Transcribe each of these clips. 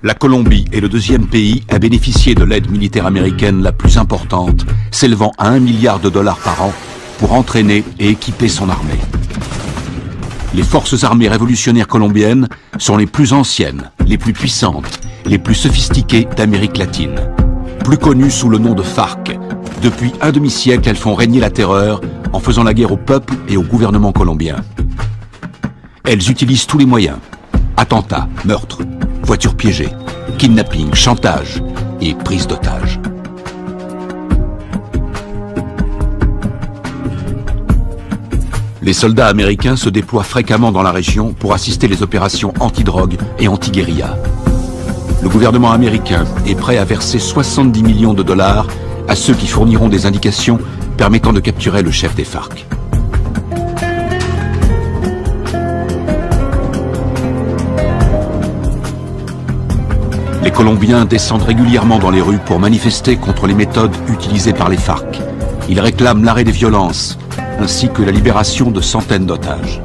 La Colombie est le deuxième pays à bénéficier de l'aide militaire américaine la plus importante, s'élevant à $1 milliard par an pour entraîner et équiper son armée. Les forces armées révolutionnaires colombiennes sont les plus anciennes, les plus puissantes, les plus sophistiquées d'Amérique latine. Plus connues sous le nom de FARC, depuis un demi-siècle, elles font régner la terreur en faisant la guerre au peuple et au gouvernement colombien. Elles utilisent tous les moyens. Attentats, meurtres, voitures piégées, kidnapping, chantage et prise d'otages. Les soldats américains se déploient fréquemment dans la région pour assister les opérations anti-drogue et anti-guérilla. Le gouvernement américain est prêt à verser $70 millions à ceux qui fourniront des indications permettant de capturer le chef des FARC. Les Colombiens descendent régulièrement dans les rues pour manifester contre les méthodes utilisées par les FARC. Ils réclament l'arrêt des violences, ainsi que la libération de centaines d'otages.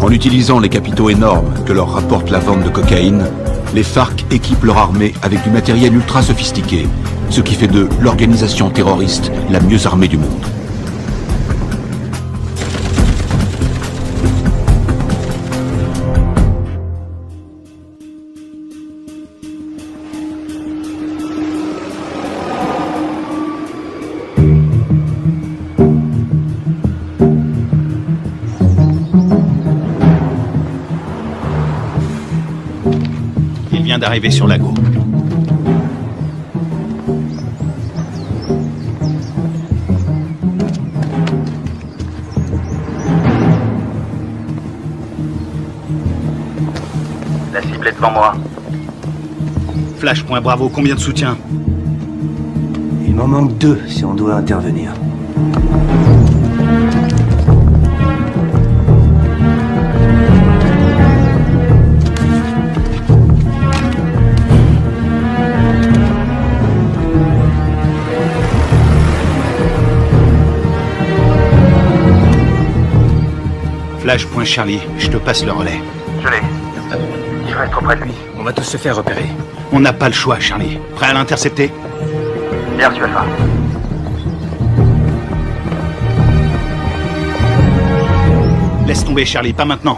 En utilisant les capitaux énormes que leur rapporte la vente de cocaïne, les FARC équipent leur armée avec du matériel ultra sophistiqué, ce qui fait d'eux l'organisation terroriste la mieux armée du monde. D'arriver sur Lago. La cible est devant moi. Flash, point Bravo, combien de soutien? Il m'en manque 2 si on doit intervenir. Flash, point Charlie, je te passe le relais. Je l'ai. Il va être auprès de lui. On va tous se faire repérer. On n'a pas le choix, Charlie. Prêt à l'intercepter? Bien reçu, Alpha. Laisse tomber, Charlie, pas maintenant.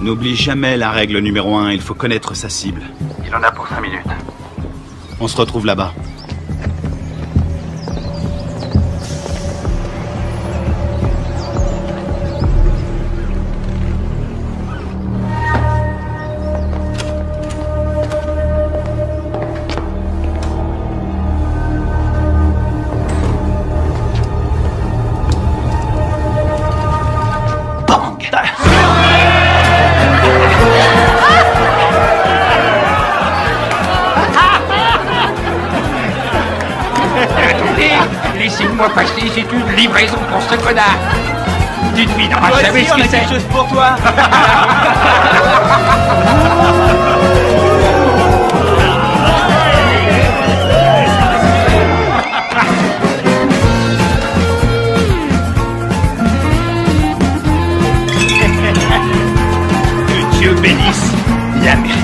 N'oublie jamais la règle numéro 1, il faut connaître sa cible. Il en a pour 5 minutes. On se retrouve là-bas. Laissez-moi passer, c'est une livraison pour ce connard. Dites-lui, vous savez ce que c'est. Quelque chose pour toi. Que Dieu bénisse l'Amérique.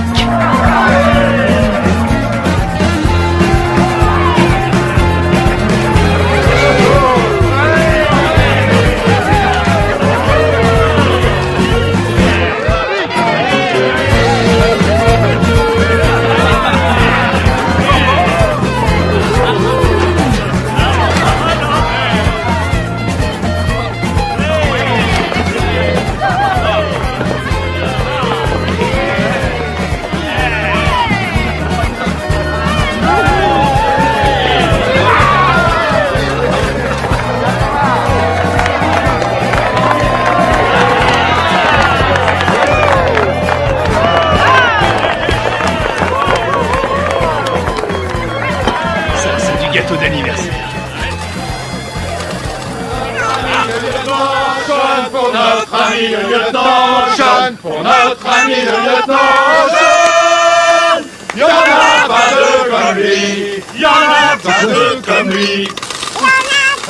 Gâteau d'anniversaire. Sean pour notre ami le lieutenant, Sean pour notre ami le lieutenant, Sean. Y'en a pas deux comme lui, y'en a pas deux comme lui. Y'en a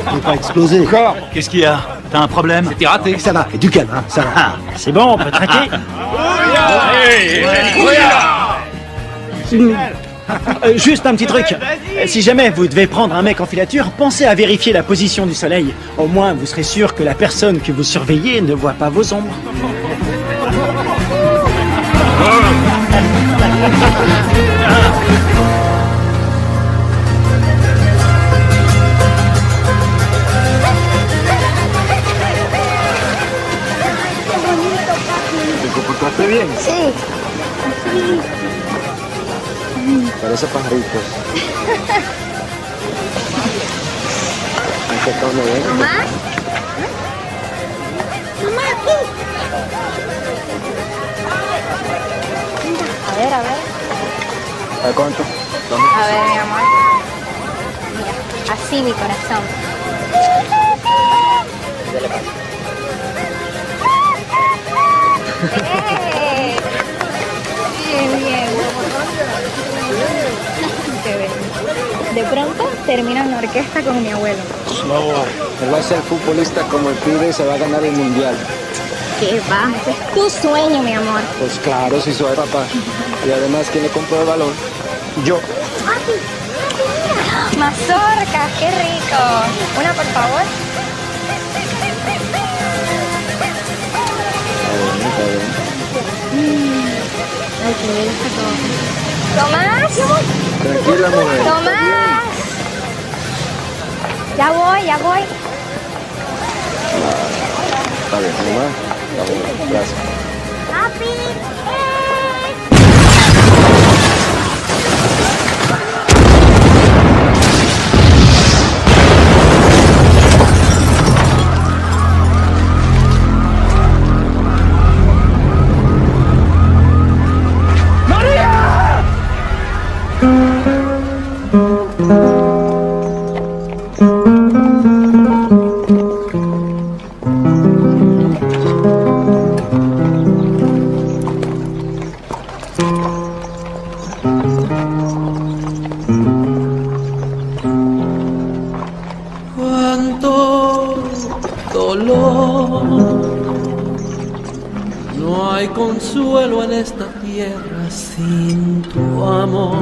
Faut pas exploser. Encore? Qu'est-ce qu'il y a? T'as un problème? T'es raté. Ça va, et du calme, hein, ça va. Ah, C'est bon, on peut traquer. Juste un petit truc. Si jamais vous devez prendre un mec en filature, pensez à vérifier la position du soleil. Au moins, vous serez sûr que la personne que vous surveillez ne voit pas vos ombres. ¿Te comportaste bien? Sí. Parece pajaritos. Ahí está uno de ellos. ¿Mamá? Mamá, aquí. A ver, a ver. ¿A cuánto? A ver, mi amor. Mira, así mi corazón. ¡Eh! Bien, bien. Qué bien. De pronto termino en la orquesta con mi abuelo. No, él va a ser futbolista como el pibe y se va a ganar el mundial. ¿Qué va? Ese es tu sueño, mi amor. Pues claro, si soy papá. Y además, ¿quién le compró el balón? Yo. Mazorcas, qué rico. Una, por favor. Está bien. Ay, qué bien está todo. ¡Tomás! Tranquila, mujer. ¡Tomás! Ya voy, ya voy. Está bien, mamá. Está bien, gracias. ¡Papi! Cuánto dolor, no hay consuelo en esta tierra sin tu amor.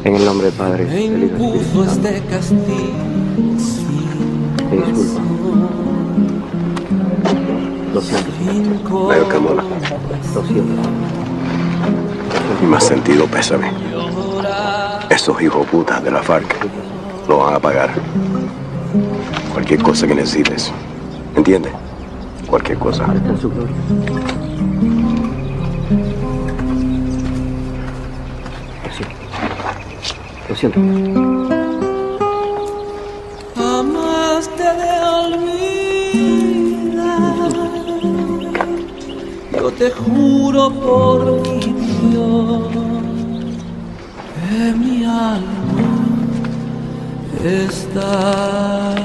En el nombre del Padre, Me del Hijo y del impuso Espíritu Santo. este castigo sin Te disculpa. Lo siento. razón. Veo, Camona. Lo siento. Y más sentido pésame. Esos hijos putas de la FARC lo van a pagar. Cualquier cosa que necesites. ¿Entiendes? Cualquier cosa. Está en su gloria. Lo siento. Jamás te de olvidar. Yo te juro por mi Dios que mi alma está.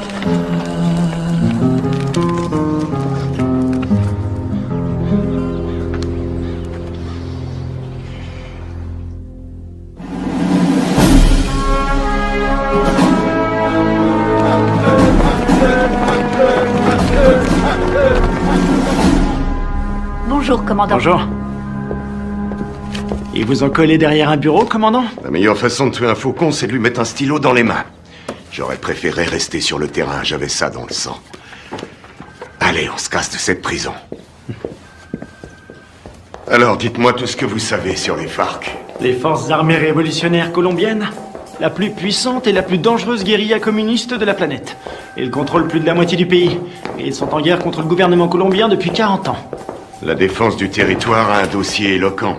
Bonjour, commandant. Bonjour. Ils vous ont collé derrière un bureau, commandant? La meilleure façon de tuer un faucon, c'est de lui mettre un stylo dans les mains. J'aurais préféré rester sur le terrain, j'avais ça dans le sang. Allez, on se casse de cette prison. Alors, dites-moi tout ce que vous savez sur les FARC. Les forces armées révolutionnaires colombiennes, la plus puissante et la plus dangereuse guérilla communiste de la planète. Ils contrôlent plus de la moitié du pays. Et ils sont en guerre contre le gouvernement colombien depuis 40 ans. La défense du territoire a un dossier éloquent.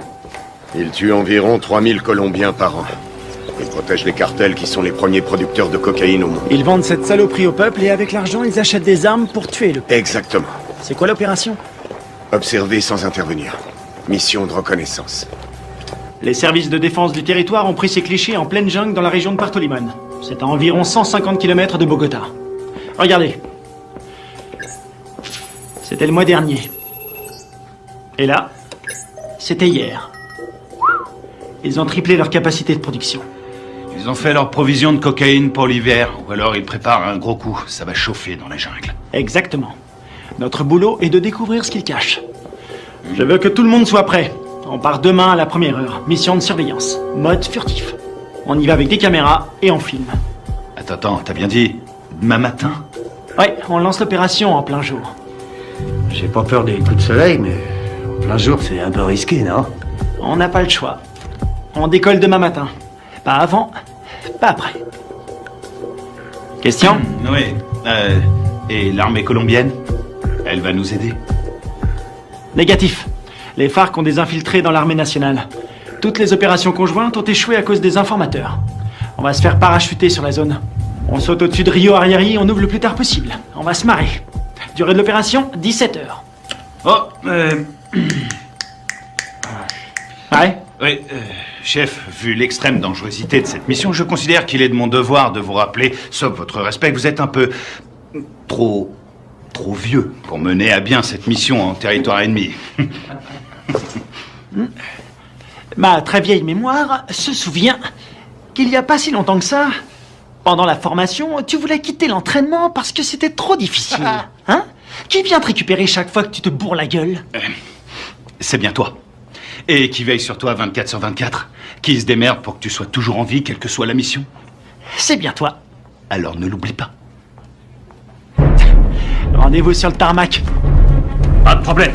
Ils tuent environ 3000 Colombiens par an. Ils protègent les cartels qui sont les premiers producteurs de cocaïne au monde. Ils vendent cette saloperie au peuple et avec l'argent, ils achètent des armes pour tuer le peuple. Exactement. C'est quoi l'opération? Observer sans intervenir. Mission de reconnaissance. Les services de défense du territoire ont pris ces clichés en pleine jungle dans la région de Puerto Limón. C'est à environ 150 km de Bogota. Regardez. C'était le mois dernier. Et là, c'était hier. Ils ont triplé leur capacité de production. Ils ont fait leur provision de cocaïne pour l'hiver, ou alors ils préparent un gros coup. Ça va chauffer dans la jungle. Exactement. Notre boulot est de découvrir ce qu'ils cachent. Je veux que tout le monde soit prêt. On part demain à la première heure. Mission de surveillance. Mode furtif. On y va avec des caméras et on filme. Attends, t'as bien dit demain matin? Ouais, on lance l'opération en plein jour. J'ai pas peur des coups de soleil, mais en plein jour, c'est un peu risqué, non? On n'a pas le choix. On décolle demain matin. Pas avant, pas après. Question? Oui. Et l'armée colombienne? Elle va nous aider? Négatif. Les FARC ont des infiltrés dans l'armée nationale. Toutes les opérations conjointes ont échoué à cause des informateurs. On va se faire parachuter sur la zone. On saute au-dessus de Rio Arrieri, on ouvre le plus tard possible. On va se marrer. Durée de l'opération, 17 heures. Oh, Ouais? Oui, chef, vu l'extrême dangerosité de cette mission, je considère qu'il est de mon devoir de vous rappeler, sauf votre respect, que vous êtes un peu trop vieux pour mener à bien cette mission en territoire ennemi. Ma très vieille mémoire se souvient qu'il n'y a pas si longtemps que ça, pendant la formation, tu voulais quitter l'entraînement parce que c'était trop difficile. Hein? Qui vient te récupérer chaque fois que tu te bourres la gueule? C'est bien toi. Et qui veille sur toi 24/24. Qui se démerde pour que tu sois toujours en vie, quelle que soit la mission. C'est bien toi. Alors ne l'oublie pas. Rendez-vous sur le tarmac. Pas de problème.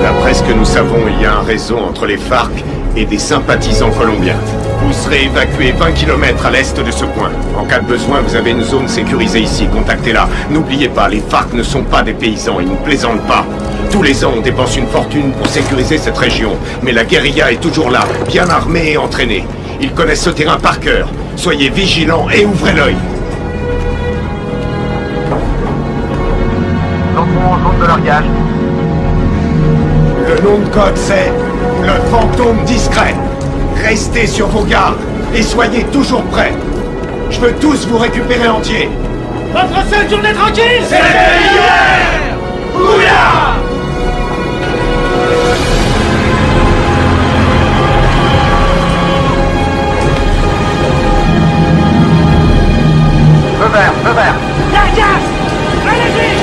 D'après ce que nous savons, il y a un réseau entre les FARC et des sympathisants colombiens. Vous serez évacué 20 km à l'est de ce point. En cas de besoin, vous avez une zone sécurisée ici. Contactez-la. N'oubliez pas, les FARC ne sont pas des paysans. Ils ne plaisantent pas. Tous les ans, on dépense une fortune pour sécuriser cette région. Mais la guérilla est toujours là, bien armée et entraînée. Ils connaissent ce terrain par cœur. Soyez vigilants et ouvrez l'œil. Nous entrons en zone de largage. Le nom de code, c'est le fantôme discret. Restez sur vos gardes et soyez toujours prêts. Je veux tous vous récupérer entiers. Votre seule journée tranquille, C'est hier! Ouya! Feu vert, feu vert. Largage! Allez-y!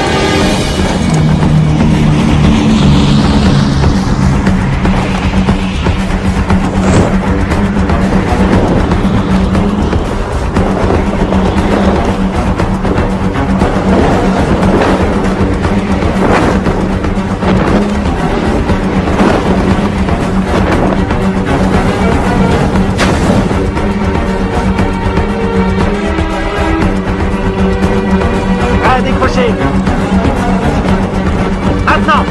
À décrocher. Maintenant.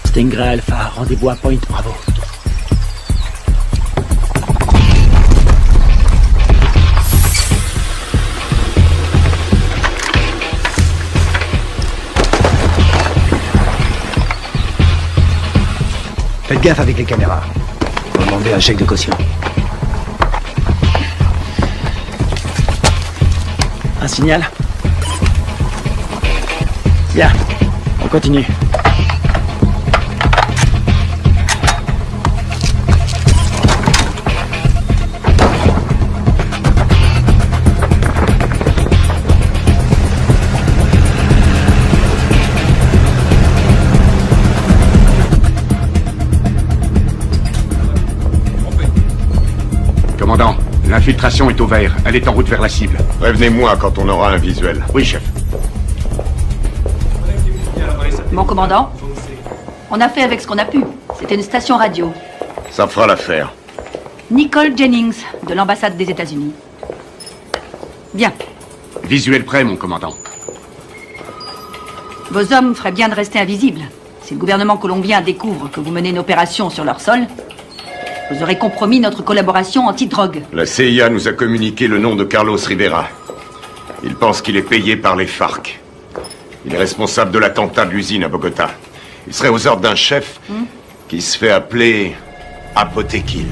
Stingray Alpha, rendez-vous à Point Bravo. Faites gaffe avec les caméras. Faut demander un chèque de caution. Un signal. Bien, on continue. Commandant, l'infiltration est au vert. Elle est en route vers la cible. Prévenez-moi quand on aura un visuel. Oui, chef. Mon commandant, on a fait avec ce qu'on a pu. C'était une station radio. Ça fera l'affaire. Nicole Jennings, de l'ambassade des États-Unis. Bien. Visuel prêt, mon commandant. Vos hommes feraient bien de rester invisibles. Si le gouvernement colombien découvre que vous menez une opération sur leur sol, Vous aurez compromis notre collaboration anti-drogue. La CIA nous a communiqué le nom de Carlos Rivera. Il pense qu'il est payé par les FARC. Il est responsable de l'attentat de l'usine à Bogota. Il serait aux ordres d'un chef qui se fait appeler Apotekil.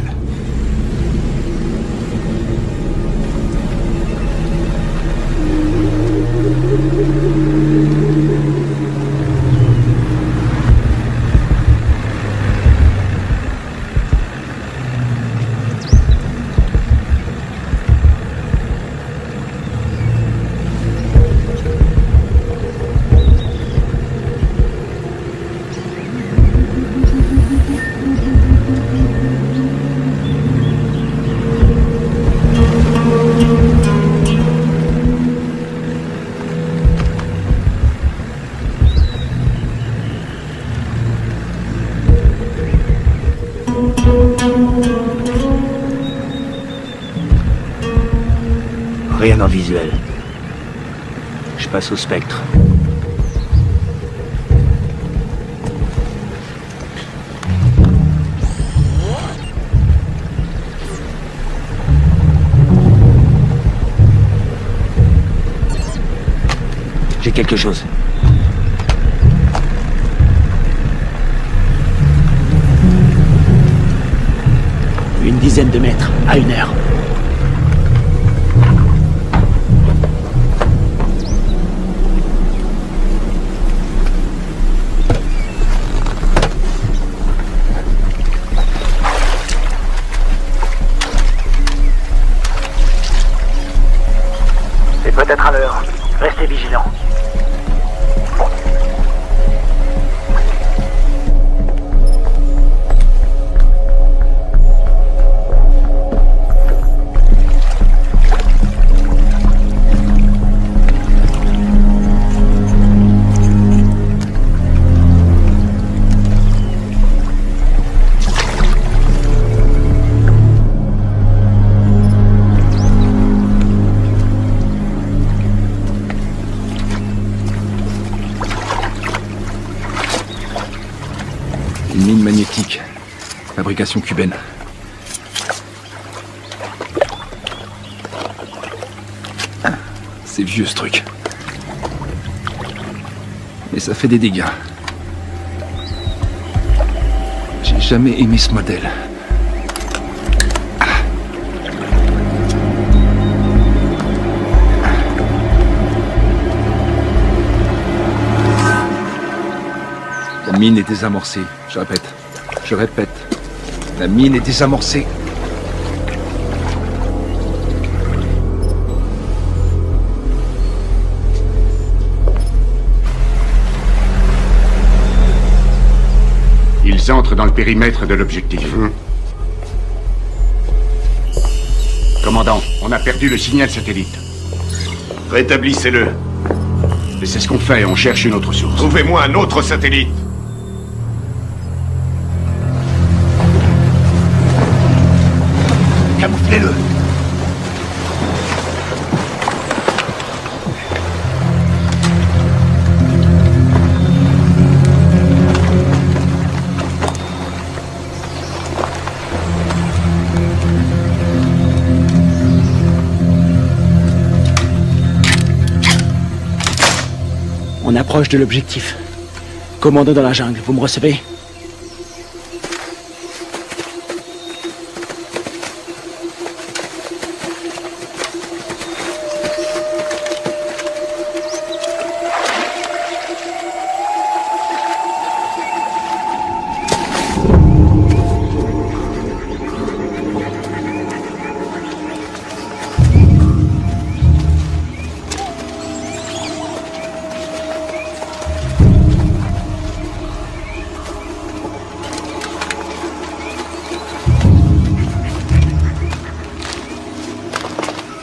Rien en visuel. Je passe au spectre. J'ai quelque chose. Une dizaine de mètres, à 1 heure. C'est peut-être à l'heure. Restez vigilants. Une mine magnétique. Fabrication cubaine. C'est vieux ce truc. Mais ça fait des dégâts. J'ai jamais aimé ce modèle. La mine est désamorcée. Je répète. La mine est désamorcée. Ils entrent dans le périmètre de l'objectif. Commandant, on a perdu le signal satellite. Rétablissez-le. Et c'est ce qu'on fait, on cherche une autre source. Trouvez-moi un autre satellite. Camouflez-le. On approche de l'objectif. Commando dans la jungle, vous me recevez?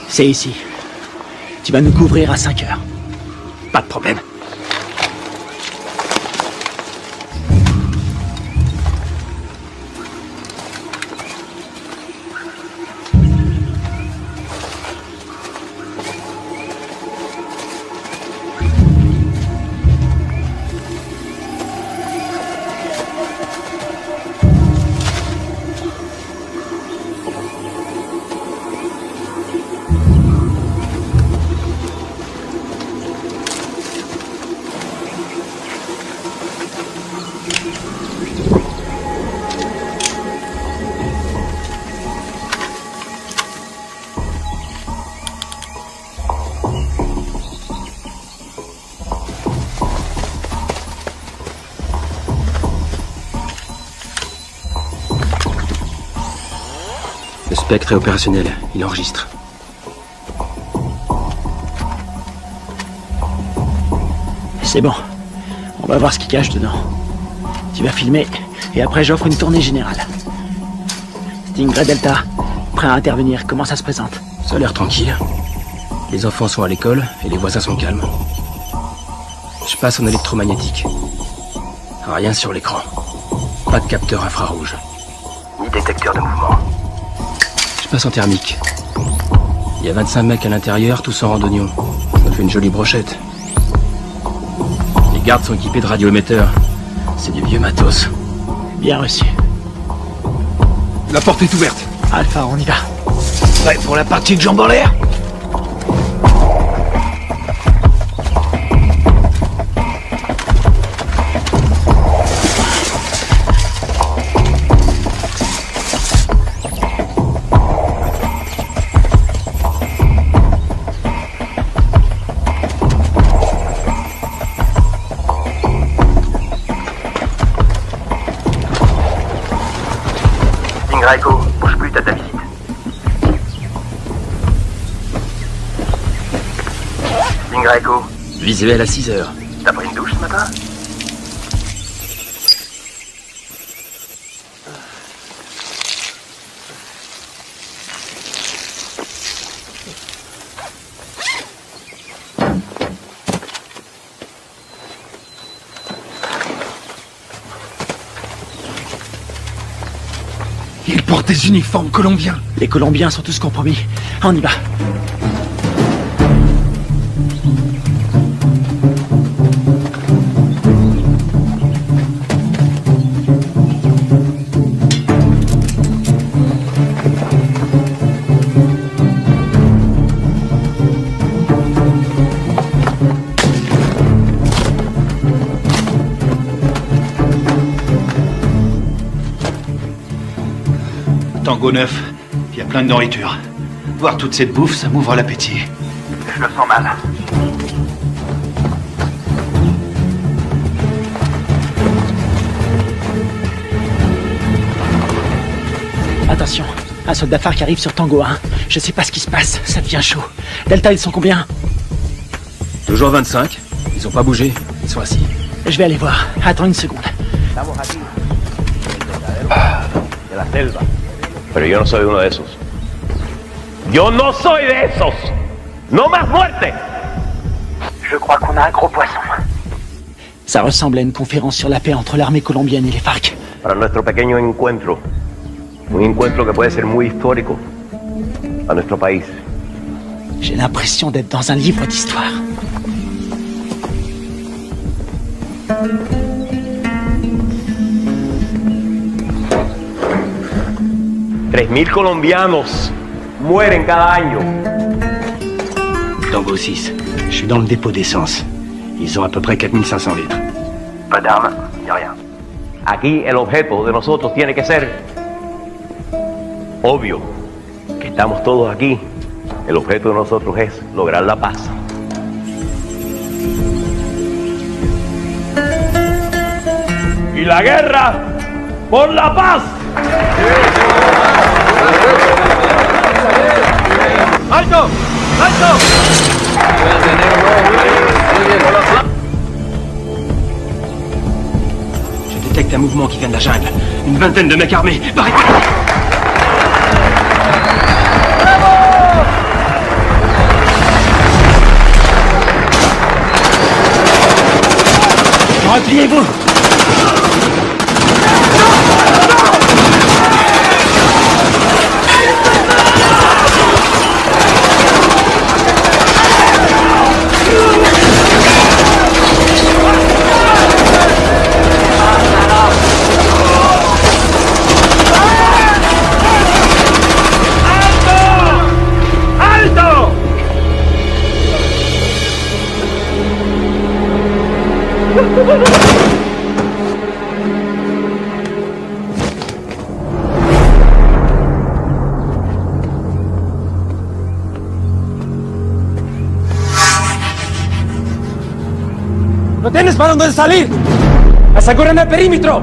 C'est ici. Tu vas nous couvrir à 5 heures. Pas de problème. Spectre est opérationnel. Il enregistre. C'est bon. On va voir ce qu'il cache dedans. Tu vas filmer, et après j'offre une tournée générale. Stingray Delta, prêt à intervenir. Comment ça se présente? Ça a l'air tranquille. Les enfants sont à l'école, et les voisins sont calmes. Je passe en électromagnétique. Rien sur l'écran. Pas de capteur infrarouge. Ni détecteur de mouvement. Je passe en thermique. Il y a 25 mecs à l'intérieur, tous en randonnion. Ça fait une jolie brochette. Les gardes sont équipés de radioémetteurs. C'est du vieux matos. Bien reçu. La porte est ouverte. Alpha, on y va. Prêt pour la partie de jambes en l'air? Stingray Echo, bouge plus, t'as ta visite. Stingray Echo, Visuel à 6 heures. t'as pris une douche ce matin? Ils portent des uniformes colombiens. Les Colombiens sont tous compromis. On y va. Tango 9, il y a plein de nourriture. Voir toute cette bouffe, ça m'ouvre l'appétit. Je le sens mal. Attention, un soldat phare qui arrive sur Tango 1. Je sais pas ce qui se passe, ça devient chaud. Delta, ils sont combien? Toujours 25. Ils ont pas bougé. Ils sont assis. Je vais aller voir. Attends une seconde. De la selva. Pero yo no soy uno de esos. Yo no soy de esos. No más muerte. Je crois qu'on a un gros poisson. Ça ressemble à une conférence sur la paix entre l'armée colombienne et les FARC. Para nuestro pequeño encuentro. Un encuentro que puede ser muy histórico a nuestro país. J'ai l'impression d'être dans un livre d'histoire. $3,000 colombianos mueren cada año. Tango 6, je suis dans le dépôt d'essence. Ils ont à peu près 4500 litres. Pas d'armes, ni rien. Aquí el objeto de nosotros tiene que ser obvio. Que estamos todos aquí. El objeto de nosotros es lograr la paz. Y la guerra por la paz. ¡Alto! ¡Alto! Je détecte un mouvement qui vient de la jungle. Une vingtaine de mecs armés. Barricade! Repliez-vous! ¿No tienes para dónde salir? ¡Aseguren el perímetro!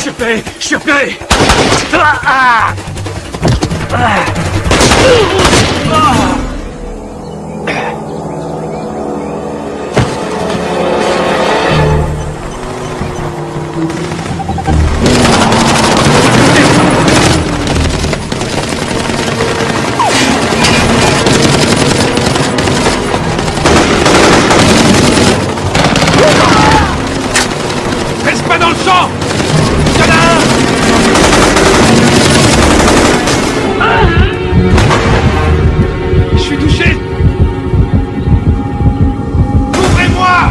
suis repéré. Je suis repéré. Reste pas dans le champ. Il y en a un. Je suis touché. Ouvrez-moi.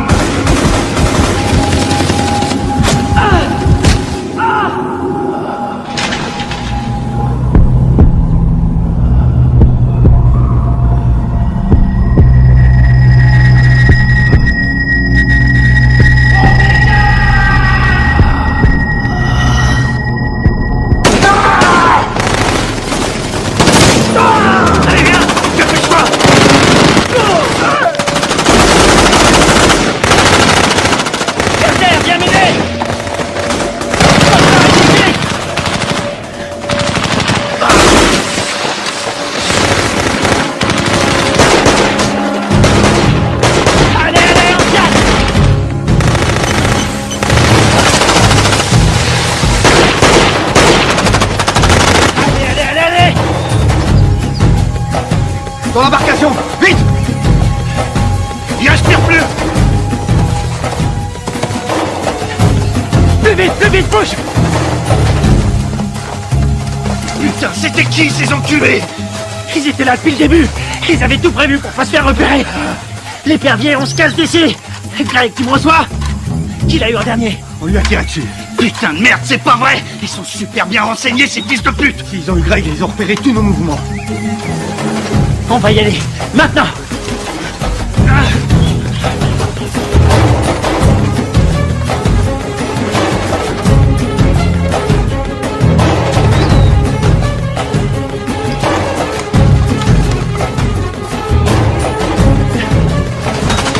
Allez, viens. Dépêche-toi. Berger, viens m'aider. Allez, allez, on casse. Allez. Dans l'embarcation. Vite. Il respire plus. Plus vite, bouge. Putain, c'était qui ces enculés? Ils étaient là depuis le début. Ils avaient tout prévu pour pas se faire repérer. L'épervier, on se casse d'ici. Greg, tu me reçois? Qui l'a eu en dernier? On lui a tiré dessus. Putain de merde, c'est pas vrai. Ils sont super bien renseignés, ces fils de pute. S'ils ont eu Greg, ils ont repéré tous nos mouvements. On va y aller, maintenant.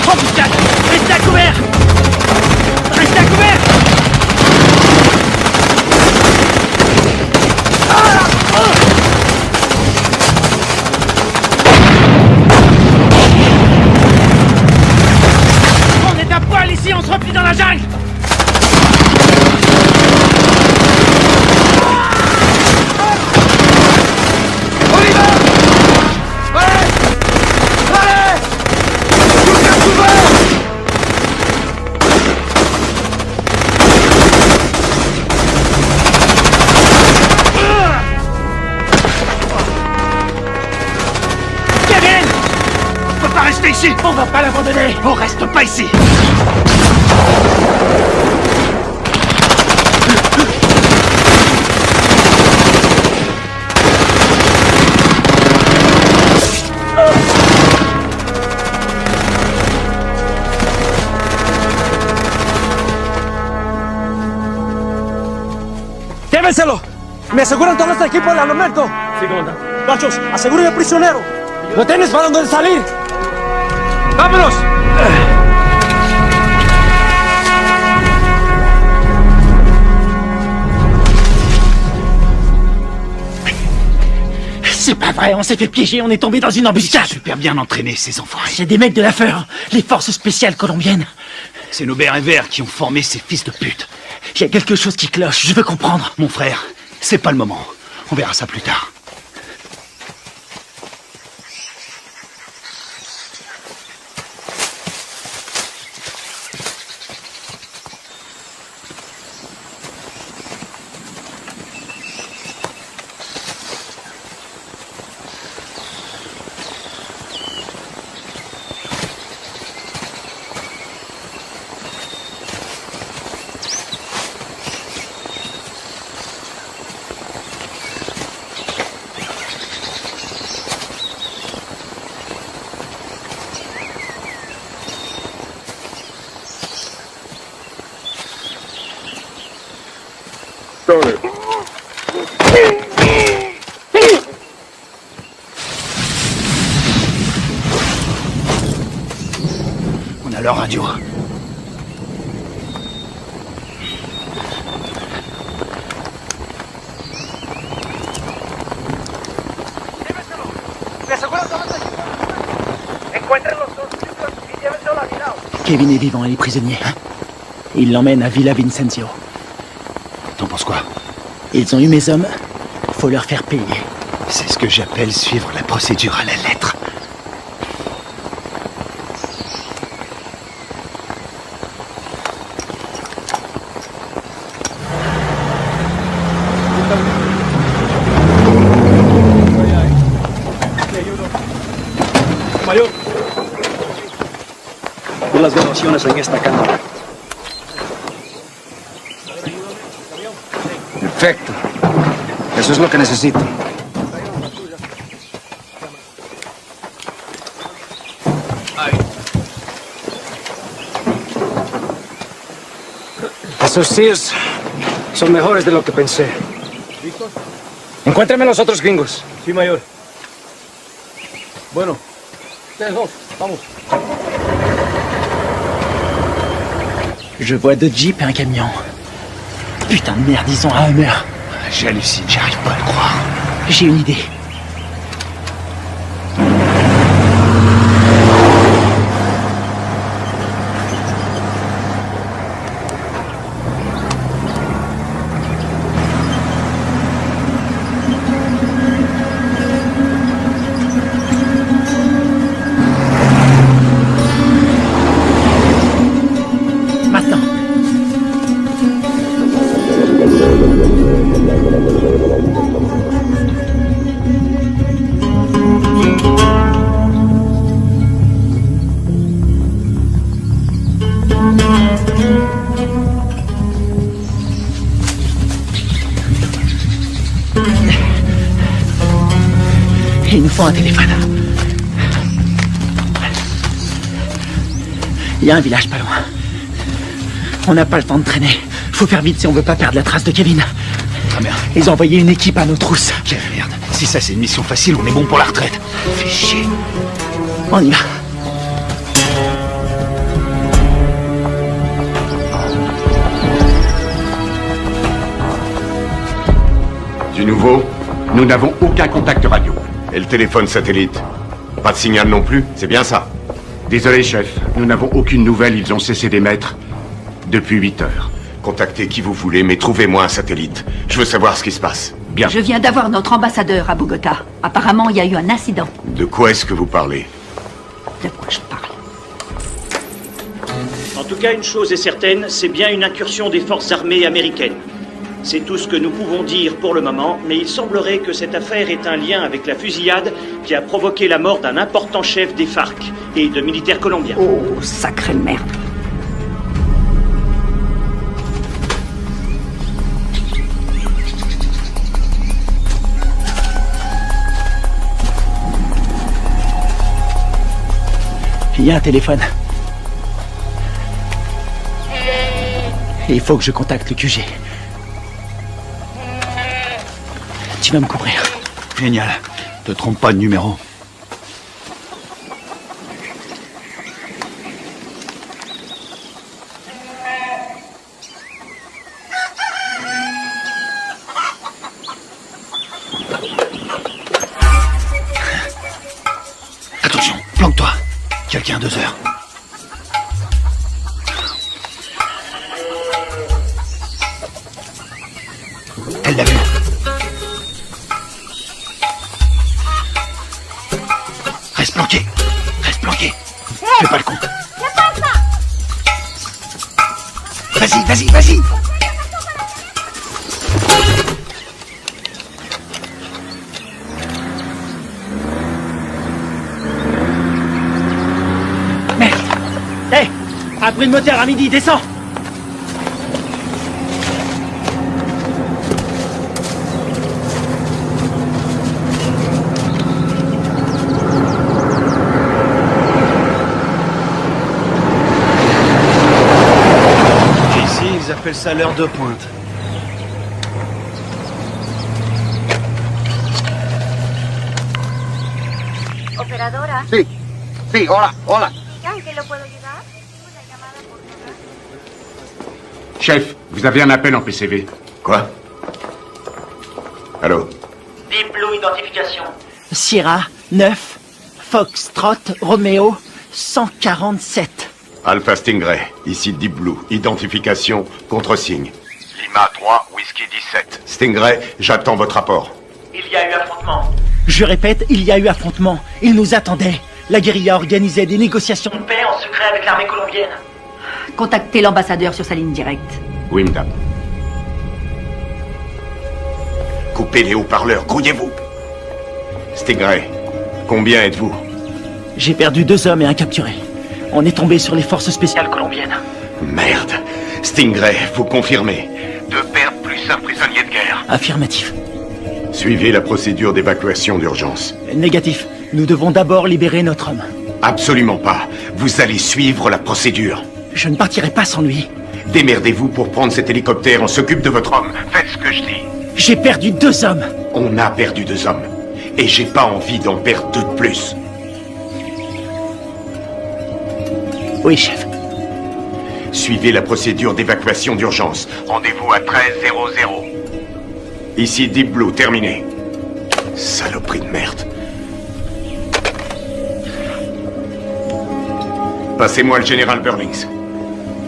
Oh putain, restez à couvert. Restez à couvert. On est à poil ici, on se replie dans la jungle. On y va. Allez. Tout est couvert. Kevin, on peut pas rester ici. On va pas l'abandonner. On reste pas ici. ¡Llévenselo! ¡Me aseguran todo este equipo al armamento! Sí, comandante. ¡Machos, aseguren al prisionero! ¡Lo tienes para donde salir! ¡Vámonos! C'est pas vrai, on s'est fait piéger, on est tombé dans une embuscade. Super bien entraînés, ces enfoirés. C'est des mecs de la FEUR, les forces spéciales colombiennes. C'est nos bérets verts qui ont formé ces fils de pute. Il y a quelque chose qui cloche, je veux comprendre. Mon frère, c'est pas le moment. On verra ça plus tard. On a leur radio. Kevin est vivant et est prisonnier. Il l'emmène à Villa Vincenzio. T'en penses quoi? Ils ont eu mes hommes. Faut leur faire payer. C'est ce que j'appelle suivre la procédure à la lettre. Mayor, por las grabaciones en esta cámara. Perfecto. Eso es lo que necesito. Esos Sears son mejores de lo que pensé. Encuéntrame los otros gringos. Sí, mayor. Bueno, ustedes dos, vamos. Je vois deux jeeps et un camion. Putain de merde, ils ont un Hummer. J'hallucine, j'arrive pas à le croire. J'ai une idée. Il nous faut un téléphone. Il y a un village pas loin. On n'a pas le temps de traîner. Faut faire vite si on veut pas perdre la trace de Kevin. Ah merde. Ils ont envoyé une équipe à nos trousses. Quelle merde. Si ça c'est une mission facile, on est bon pour la retraite. Fais chier. On y va. Du nouveau? Nous n'avons aucun contact radio. Et le téléphone satellite? Pas de signal non plus, c'est bien ça? Désolé, chef. Nous n'avons aucune nouvelle. Ils ont cessé d'émettre depuis 8 heures. Contactez qui vous voulez, mais trouvez-moi un satellite. Je veux savoir ce qui se passe. Bien. Je viens d'avoir notre ambassadeur à Bogota. Apparemment, il y a eu un incident. De quoi est-ce que vous parlez? De quoi je parle? En tout cas, une chose est certaine, c'est bien une incursion des forces armées américaines. C'est tout ce que nous pouvons dire pour le moment, mais il semblerait que cette affaire ait un lien avec la fusillade qui a provoqué la mort d'un important chef des FARC et de militaires colombiens. Oh, sacrée merde. Il y a un téléphone. Il faut que je contacte le QG. Tu vas me couvrir. Génial. Te trompe pas de numéro. Attention, planque-toi. Quelqu'un à 2 heures. Elle l'a vu. Reste planqué. Reste planqué. Fais pas le con. Vas-y, vas-y, vas-y. Merde. Hé, un bruit de moteur à midi, descends. Ils appellent ça l'heure de pointe. Operadora. Sí, sí, hola, hola. ¿En qué lo puedo ayudar? Chef, vous avez un appel en PCV. Quoi? Allô? Deep Blue Identification. Sierra, 9, Foxtrot, Romeo, 147. Alpha Stingray, ici Deep Blue. Identification, contre-signe. Lima 3, Whisky 17. Stingray, j'attends votre rapport. Il y a eu affrontement. Je répète, il y a eu affrontement. Ils nous attendaient. La guérilla organisait des négociations de paix en secret avec l'armée colombienne. Contactez l'ambassadeur sur sa ligne directe. Oui, madame. Coupez les haut-parleurs, grouillez-vous. Stingray, combien êtes-vous? J'ai perdu 2 hommes et un capturé. On est tombé sur les forces spéciales colombiennes. Merde. Stingray, vous confirmez? 2 pertes plus un prisonnier de guerre. Affirmatif. Suivez la procédure d'évacuation d'urgence. Négatif. Nous devons d'abord libérer notre homme. Absolument pas. Vous allez suivre la procédure. Je ne partirai pas sans lui. Démerdez-vous pour prendre cet hélicoptère. On s'occupe de votre homme. Faites ce que je dis. J'ai perdu 2 hommes. On a perdu 2 hommes. Et j'ai pas envie d'en perdre 2 de plus. Oui, chef. Suivez la procédure d'évacuation d'urgence. Rendez-vous à 13:00. Ici Deep Blue, terminé. Saloperie de merde. Passez-moi le général Burlings.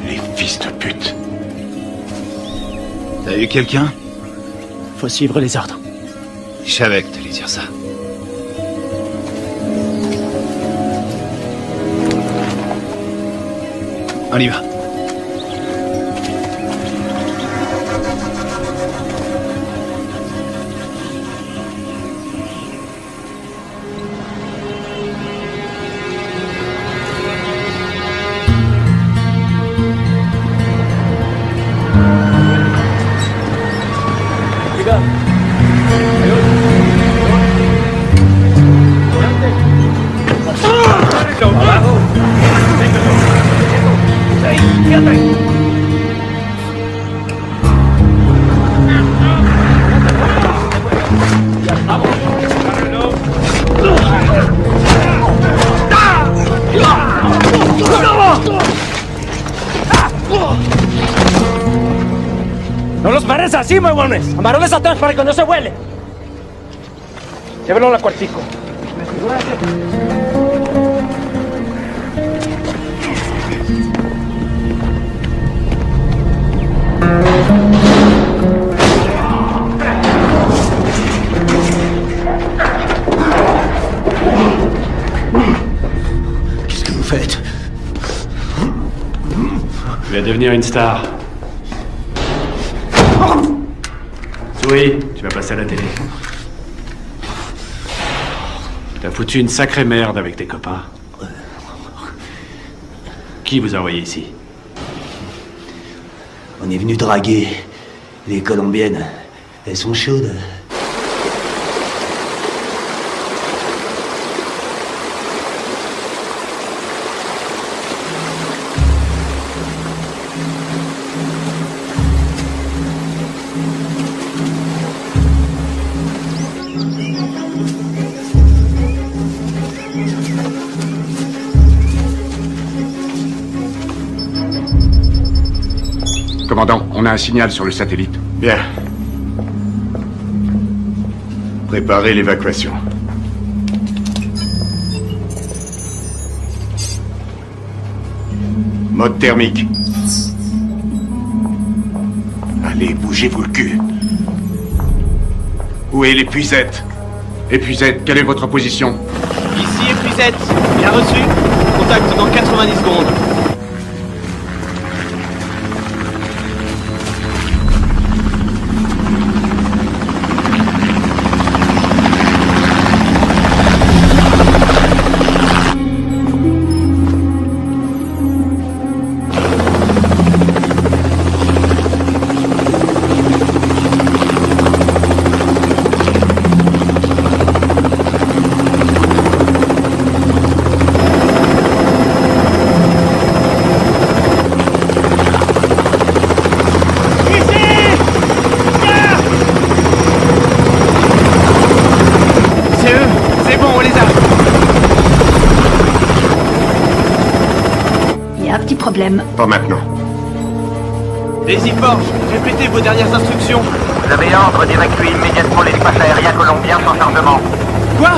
Les fils de pute. T'as eu quelqu'un? Faut suivre les ordres. Je savais que t'allais dire ça. On y va. ¡No los pares así, huevones! ¡Amarrones atrás para que no se vuele! Llévenlo al cuartico. Qu'est-ce que vous faites? Tu vas devenir une star. Oui, tu vas passer à la télé. T'as foutu une sacrée merde avec tes copains. Qui vous a envoyé ici? On est venu draguer les Colombiennes. Elles sont chaudes. Commandant, on a un signal sur le satellite. Bien. Préparez l'évacuation. Mode thermique. Allez, bougez-vous le cul. Où est l'épuisette? Épuisette, quelle est votre position? Ici épuisette. Bien reçu. Contact dans 90 secondes. Pas maintenant. Daisy Forge, répétez vos dernières instructions. Vous avez ordre d'évacuer immédiatement l'espace aérien colombien sans chargement. Quoi?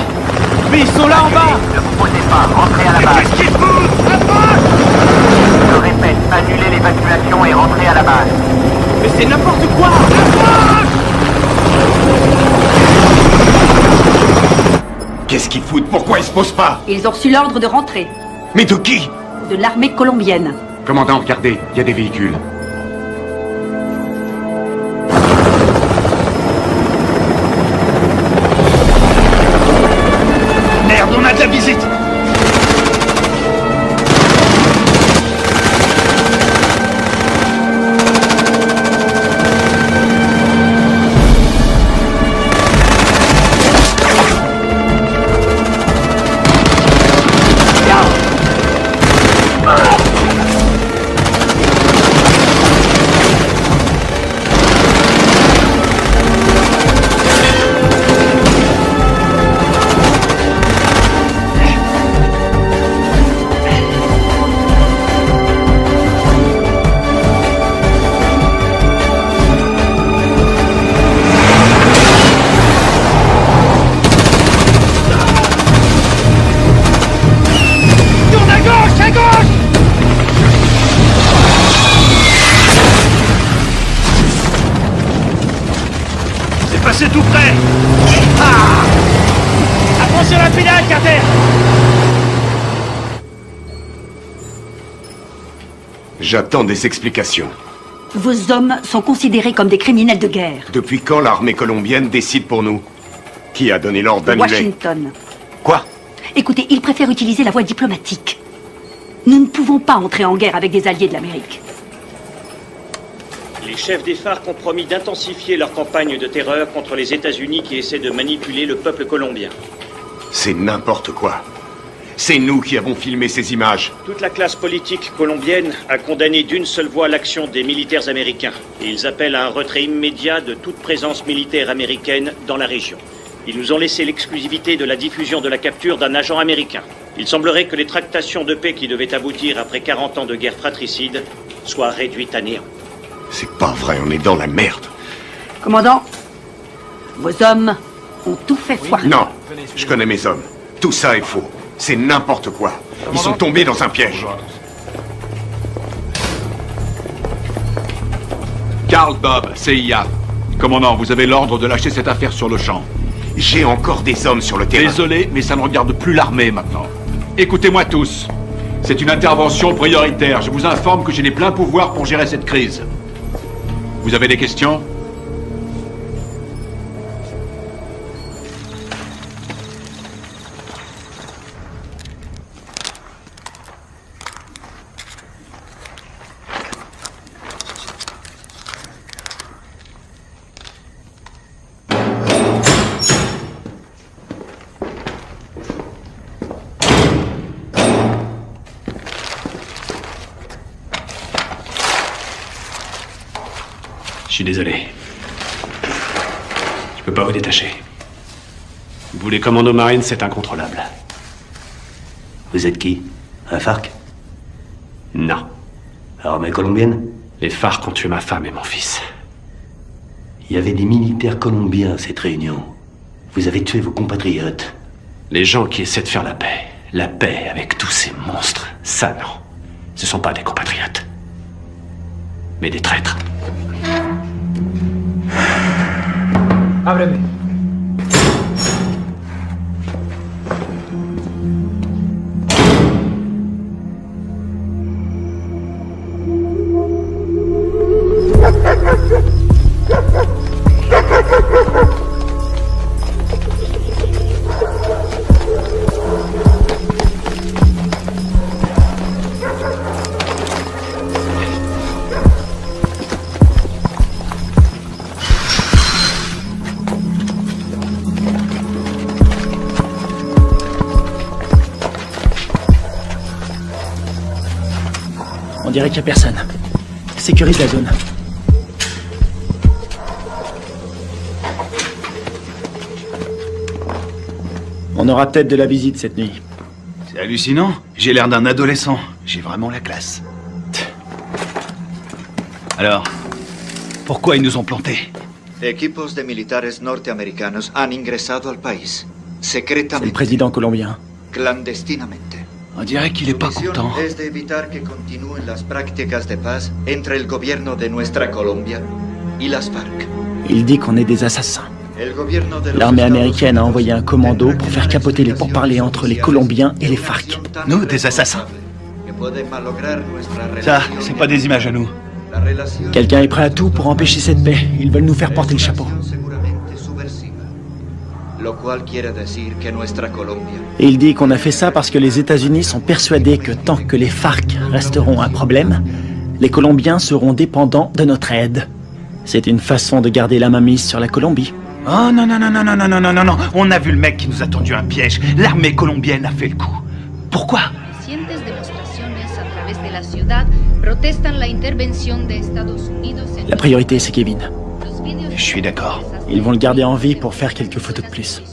Mais ils sont là en bas! Ne vous posez pas, rentrez à la base. Qu'est-ce qu'ils foutent? Approche! Je répète, annulez l'évacuation et rentrez à la base. Mais c'est n'importe quoi! Qu'est-ce qu'ils foutent? Pourquoi ils se posent pas? Ils ont reçu l'ordre de rentrer. Mais de qui? De l'armée colombienne. Commandant, regardez, il y a des véhicules. Merde, on a de la visite! C'est tout près. Ah! Attention à la pédale, Carter! J'attends des explications. Vos hommes sont considérés comme des criminels de guerre. Depuis quand l'armée colombienne décide pour nous? Qui a donné l'ordre d'annuler? Washington. Quoi? Écoutez, ils préfèrent utiliser la voie diplomatique. Nous ne pouvons pas entrer en guerre avec des alliés de l'Amérique. Les chefs des FARC ont promis d'intensifier leur campagne de terreur contre les États-Unis qui essaient de manipuler le peuple colombien. C'est n'importe quoi. C'est nous qui avons filmé ces images. Toute la classe politique colombienne a condamné d'une seule voix l'action des militaires américains. Et ils appellent à un retrait immédiat de toute présence militaire américaine dans la région. Ils nous ont laissé l'exclusivité de la diffusion de la capture d'un agent américain. Il semblerait que les tractations de paix qui devaient aboutir après 40 ans de guerre fratricide soient réduites à néant. C'est pas vrai, on est dans la merde. Commandant, vos hommes ont tout fait foirer. Non, je connais mes hommes. Tout ça est faux. C'est n'importe quoi. Ils sont tombés dans un piège. Carl Bob, CIA. Commandant, vous avez l'ordre de lâcher cette affaire sur le champ. J'ai encore des hommes sur le terrain. Désolé, mais ça ne regarde plus l'armée maintenant. Écoutez-moi tous. C'est une intervention prioritaire. Je vous informe que j'ai les pleins pouvoirs pour gérer cette crise. Vous avez des questions? Je suis désolé. Je peux pas vous détacher. Vous, les commandos marines, c'est incontrôlable. Vous êtes qui? Un FARC? Non. Armée colombienne? Les FARC ont tué ma femme et mon fils. Il y avait des militaires colombiens à cette réunion. Vous avez tué vos compatriotes. Les gens qui essaient de faire la paix avec tous ces monstres, ça non. Ce sont pas des compatriotes. Mais des traîtres. Ábreme. On dirait qu'il n'y a personne. Sécurise la zone. On aura peut-être de la visite cette nuit. C'est hallucinant. J'ai l'air d'un adolescent. J'ai vraiment la classe. Alors, pourquoi ils nous ont plantés? Equipos de militares norteamericanos han ingresado al país. C'est le président colombien. Clandestinamente. On dirait qu'il est pas content. Es de evitar que continúen las prácticas de paz entre el gobierno de nuestra Colombia y las FARC. Il dit qu'on est des assassins. L'armée américaine a envoyé un commando pour faire capoter les pourparlers entre les Colombiens et les FARC. Nous, des assassins? Ça, c'est pas des images à nous. Quelqu'un est prêt à tout pour empêcher cette paix. Ils veulent nous faire porter le chapeau. Et il dit qu'on a fait ça parce que les États-Unis sont persuadés que tant que les FARC resteront un problème, les Colombiens seront dépendants de notre aide. C'est une façon de garder la main mise sur la Colombie. Oh non, non, non, non, non, non, non, non, non, non. On a vu le mec qui nous a tendu un piège. L'armée colombienne a fait le coup. Pourquoi? La priorité, c'est Kevin. Je suis d'accord. Ils vont le garder en vie pour faire quelques photos de plus.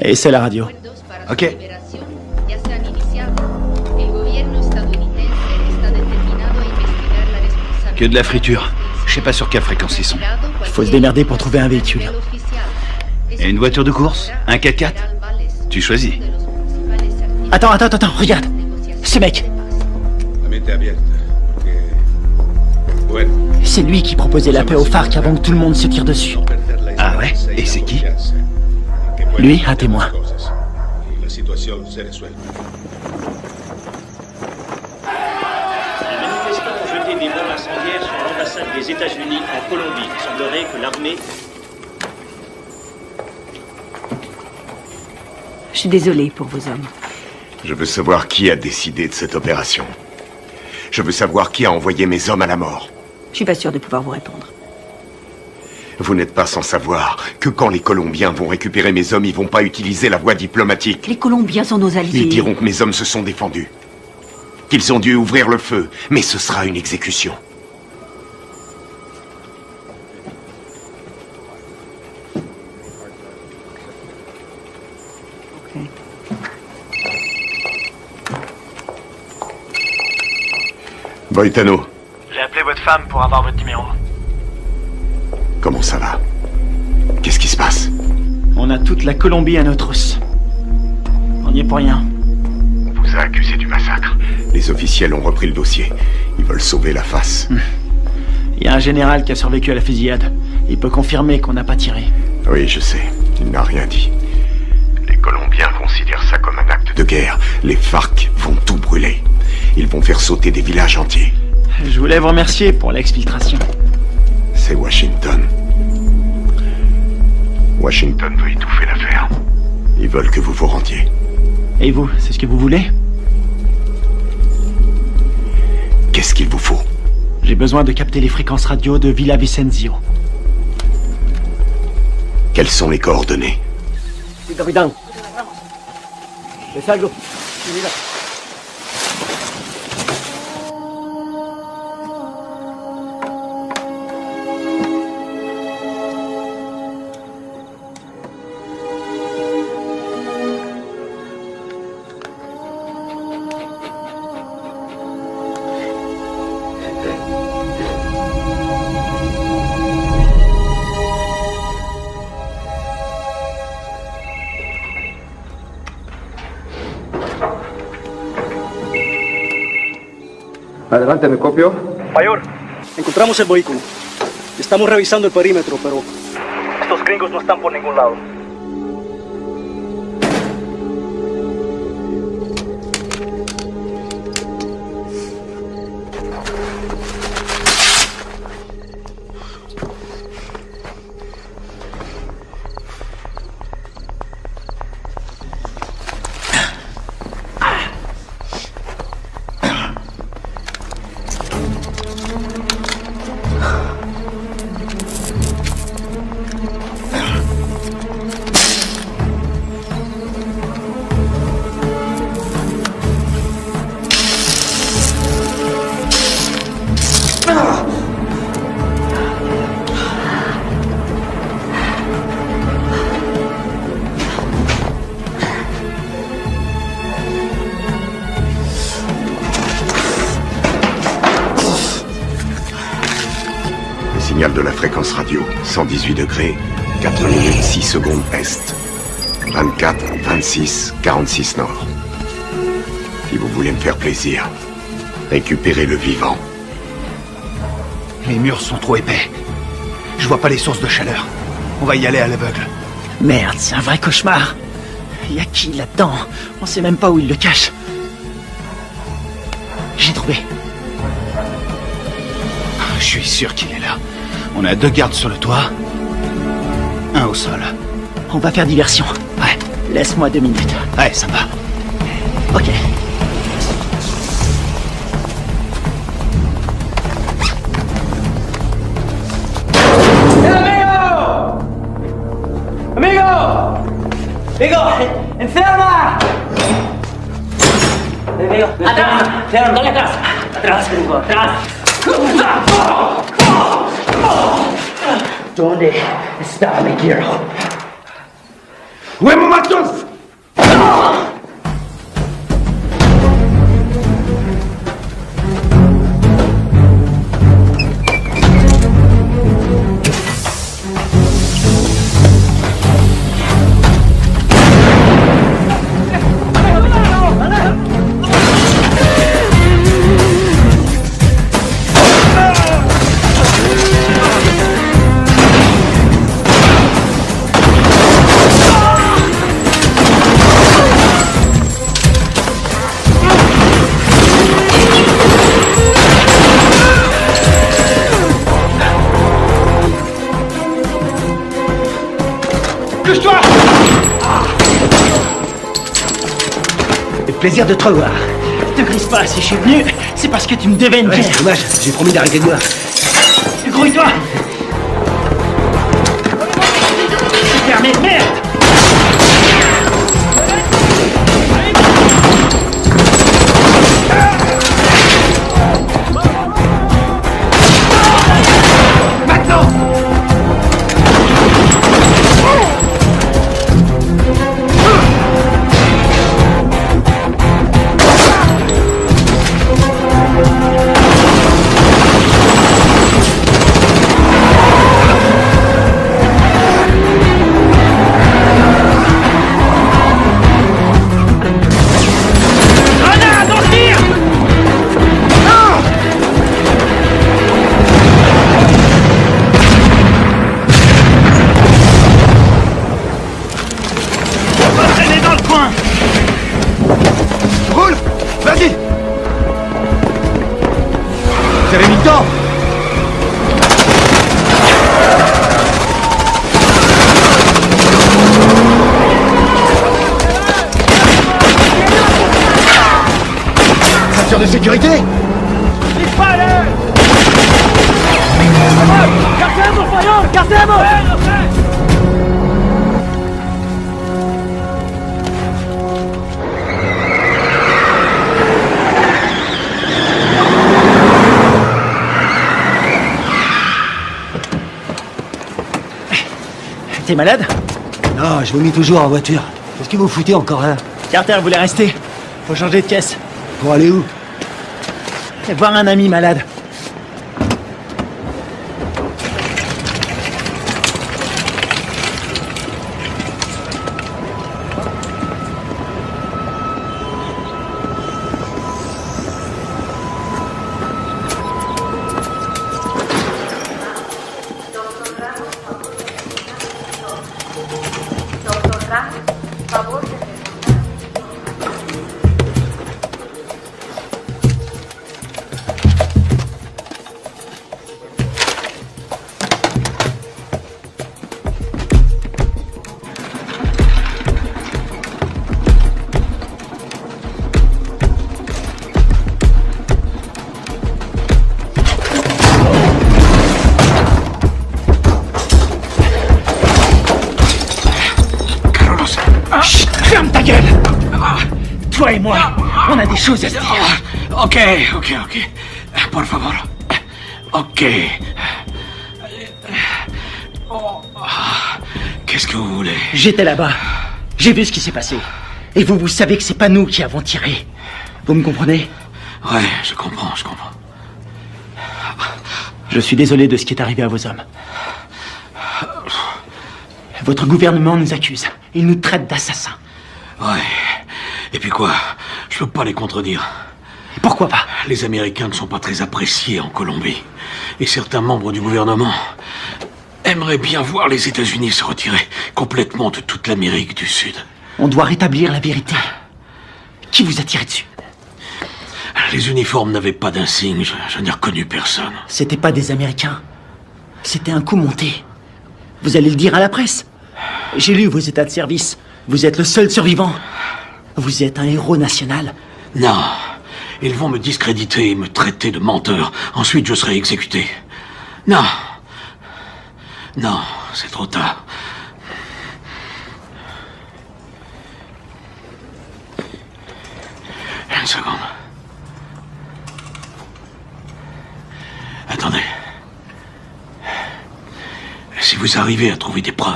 Et c'est la radio. Ok. Que de la friture. Je sais pas sur quelle fréquence ils sont. Il faut se démerder pour trouver un véhicule. Et une voiture de course? Un 4x4? Tu choisis. Attends, regarde. Ce mec. C'est lui qui proposait la paix aux FARC avant que tout le monde se tire dessus. Ah ouais? Et c'est qui? Lui, un témoin. Les manifestants ont jeté des bombes incendiaires sur l'ambassade des États-Unis en Colombie. Il semblerait que l'armée... Je suis désolée pour vos hommes. Je veux savoir qui a décidé de cette opération. Je veux savoir qui a envoyé mes hommes à la mort. Je suis pas sûre de pouvoir vous répondre. Vous n'êtes pas sans savoir que quand les Colombiens vont récupérer mes hommes, ils vont pas utiliser la voie diplomatique. Les Colombiens sont nos alliés. Ils diront que mes hommes se sont défendus. Qu'ils ont dû ouvrir le feu. Mais ce sera une exécution. Boitano. J'ai appelé votre femme pour avoir votre numéro. Comment ça va? Qu'est-ce qui se passe? On a toute la Colombie à nos trousses. On n'y est pour rien. On vous a accusé du massacre. Les officiels ont repris le dossier. Ils veulent sauver la face. Il y a un général qui a survécu à la fusillade. Il peut confirmer qu'on n'a pas tiré. Oui, je sais. Il n'a rien dit. Les Colombiens considèrent ça comme un acte de guerre. Les FARC vont tout brûler. Ils vont faire sauter des villages entiers. Je voulais vous remercier pour l'exfiltration. C'est Washington. Washington veut étouffer l'affaire. Ils veulent que vous vous rendiez. Et vous, c'est ce que vous voulez? Qu'est-ce qu'il vous faut? J'ai besoin de capter les fréquences radio de Villa Vicenzio. Quelles sont les coordonnées? Oui, capitán. ¿Es algo? Mira. Adelante, ¿me copio? Mayor, encontramos el vehículo. Estamos revisando el perímetro, pero estos gringos no están por ningún lado. Signal de la fréquence radio, 118 degrés, 4 minutes 6 secondes est. 24, 26, 46 Nord. Si vous voulez me faire plaisir, récupérez le vivant. Les murs sont trop épais. Je vois pas les sources de chaleur. On va y aller à l'aveugle. Merde, c'est un vrai cauchemar. Y a qui là-dedans? On sait même pas où il le cache. J'ai trouvé. Je suis sûr qu'il est là. On a 2 gardes sur le toit. 1 au sol. On va faire diversion. Ouais, laisse-moi 2 minutes. Ouais, ça va. Ok. ¡Amigo! ¡Enferma! ¡Amigo! ¡Atrás! ¡Dale atrás! ¡Atrás, amigo! ¡Atrás! ¿Dónde está mi hero? ¡Huevo matos! Plaisir de te revoir. Te grise pas, si je suis venu, c'est parce que tu me devais une bière. C'est dommage, j'ai promis d'arrêter de boire. Grouille-toi. C'est fermé, merde. De sécurité. ¡Cartemos, Fayón! ¡Cartemos! T'es malade? Non, je vomis toujours en voiture. Qu'est-ce que vous foutez encore là? Carter voulait rester. Faut changer de caisse. Pour aller où? Voir un ami malade. Ferme ta gueule! Toi et moi, on a des choses à se dire. Ok. Por favor. Ok. Qu'est-ce que vous voulez? J'étais là-bas. J'ai vu ce qui s'est passé. Et vous savez que c'est pas nous qui avons tiré. Vous me comprenez? Ouais, je comprends. Je suis désolé de ce qui est arrivé à vos hommes. Votre gouvernement nous accuse. Ils nous traitent d'assassins. Ouais. Et puis quoi? Je peux pas les contredire. Et pourquoi pas? Les Américains ne sont pas très appréciés en Colombie. Et certains membres du gouvernement aimeraient bien voir les États-Unis se retirer complètement de toute l'Amérique du Sud. On doit rétablir la vérité. Qui vous a tiré dessus? Les uniformes n'avaient pas d'insigne, je n'ai reconnu personne. C'était pas des Américains. C'était un coup monté. Vous allez le dire à la presse. J'ai lu vos états de service. Vous êtes le seul survivant. Vous êtes un héros national. Non. Ils vont me discréditer et me traiter de menteur. Ensuite, je serai exécuté. Non. Non, c'est trop tard. Une seconde. Attendez. Si vous arrivez à trouver des preuves,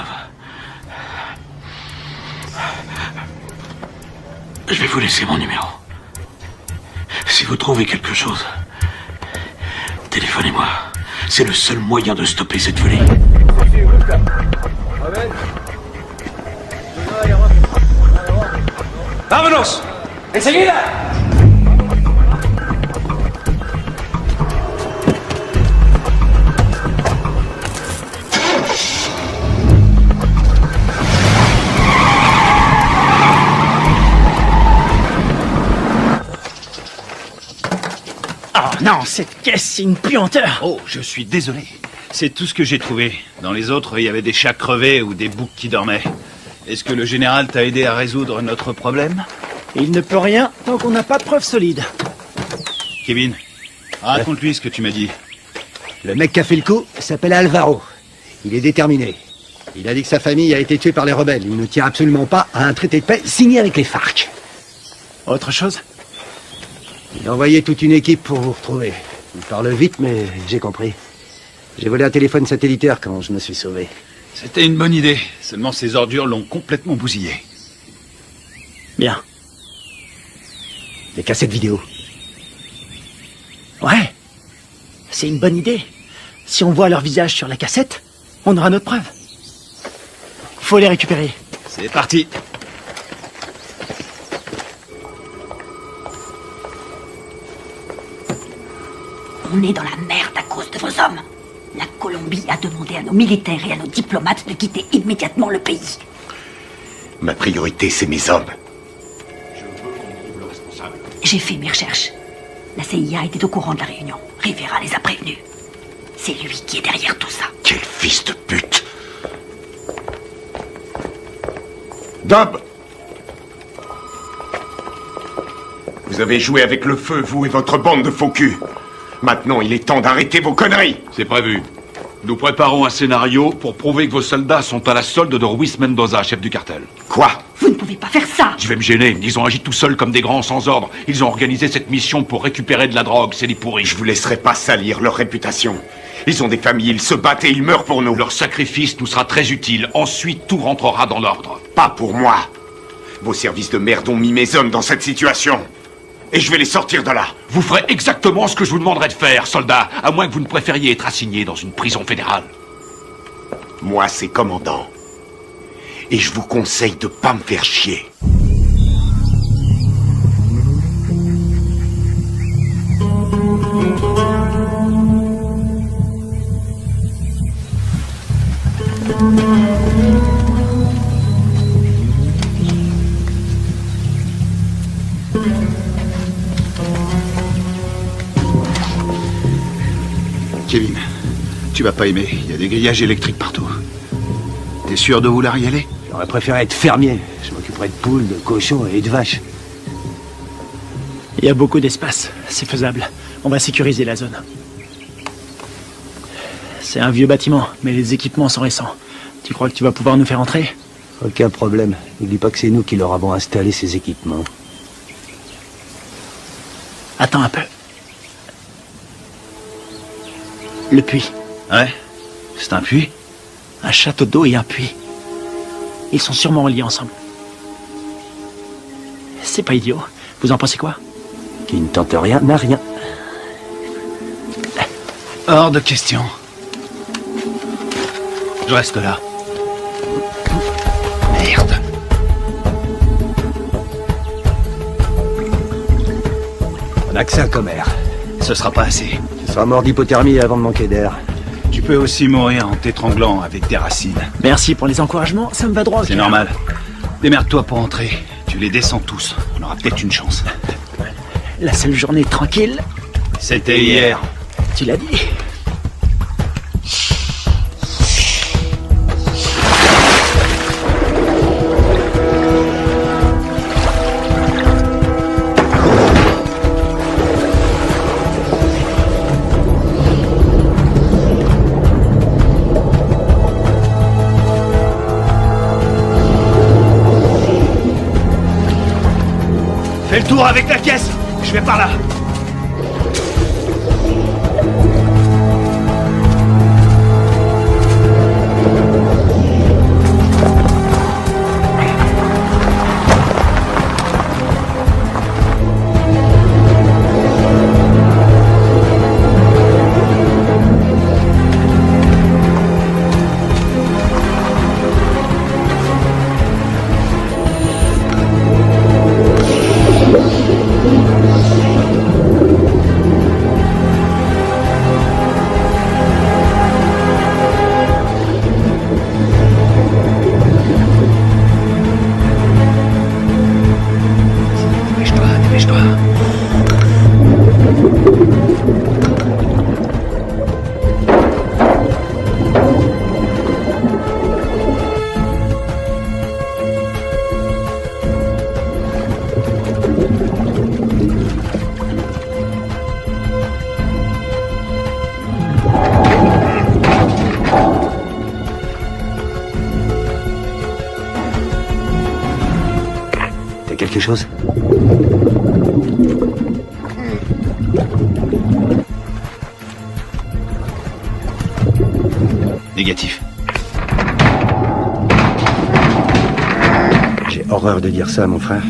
je vais vous laisser mon numéro. Si vous trouvez quelque chose, téléphonez-moi. C'est le seul moyen de stopper cette folie. ¡Vámonos! ¡Enseguida! Oh non, cette caisse, c'est une puanteur. Oh, je suis désolé. C'est tout ce que j'ai trouvé. Dans les autres, il y avait des chats crevés ou des boucs qui dormaient. Est-ce que le général t'a aidé à résoudre notre problème? Il ne peut rien tant qu'on n'a pas de preuves solides. Kevin, raconte-lui ce que tu m'as dit. Le mec qui a fait le coup s'appelle Alvaro. Il est déterminé. Il a dit que sa famille a été tuée par les rebelles. Il ne tient absolument pas à un traité de paix signé avec les FARC. Autre chose? Il a envoyé toute une équipe pour vous retrouver. Il parle vite, mais j'ai compris. J'ai volé un téléphone satellitaire quand je me suis sauvé. C'était une bonne idée. Seulement ces ordures l'ont complètement bousillé. Bien. Les cassettes vidéo. Ouais. C'est une bonne idée. Si on voit leur visage sur la cassette, on aura notre preuve. Faut les récupérer. C'est parti. On est dans la merde à cause de vos hommes. La Colombie a demandé à nos militaires et à nos diplomates de quitter immédiatement le pays. Ma priorité, c'est mes hommes. J'ai fait mes recherches. La CIA était au courant de la réunion. Rivera les a prévenus. C'est lui qui est derrière tout ça. Quel fils de pute! Dob! Vous avez joué avec le feu, vous et votre bande de faux culs. Maintenant, il est temps d'arrêter vos conneries. C'est prévu. Nous préparons un scénario pour prouver que vos soldats sont à la solde de Ruiz Mendoza, chef du cartel. Quoi? Vous ne pouvez pas faire ça. Je vais me gêner. Ils ont agi tout seuls comme des grands sans ordre. Ils ont organisé cette mission pour récupérer de la drogue. C'est des pourris. Je vous laisserai pas salir leur réputation. Ils ont des familles, ils se battent et ils meurent pour nous. Leur sacrifice nous sera très utile. Ensuite, tout rentrera dans l'ordre. Pas pour moi. Vos services de merde ont mis mes hommes dans cette situation. Et je vais les sortir de là. Vous ferez exactement ce que je vous demanderai de faire, soldat, à moins que vous ne préfériez être assigné dans une prison fédérale. Moi, c'est commandant. Et je vous conseille de pas me faire chier. Kevin, tu vas pas aimer. Il y a des grillages électriques partout. T'es sûr de vouloir y aller? J'aurais préféré être fermier. Je m'occuperais de poules, de cochons et de vaches. Il y a beaucoup d'espace. C'est faisable. On va sécuriser la zone. C'est un vieux bâtiment, mais les équipements sont récents. Tu crois que tu vas pouvoir nous faire entrer? Aucun problème. N'oublie pas que c'est nous qui leur avons installé ces équipements. Attends un peu. Le puits. Ouais? C'est un puits? Un château d'eau et un puits. Ils sont sûrement reliés ensemble. C'est pas idiot. Vous en pensez quoi? Qui ne tente rien n'a rien. Hors de question. Je reste là. Merde. N'a que ça comme air. Ce sera pas assez. Tu seras mort d'hypothermie avant de manquer d'air. Tu peux aussi mourir en t'étranglant avec des racines. Merci pour les encouragements, ça me va droit au C'est cœur. normal. Démerde-toi pour entrer. Tu les descends tous. On aura peut-être une chance. La seule journée tranquille, c'était hier. Tu l'as dit. Fais le tour avec la caisse. Je vais par là. Quelque chose? Négatif. J'ai horreur de dire ça, mon frère.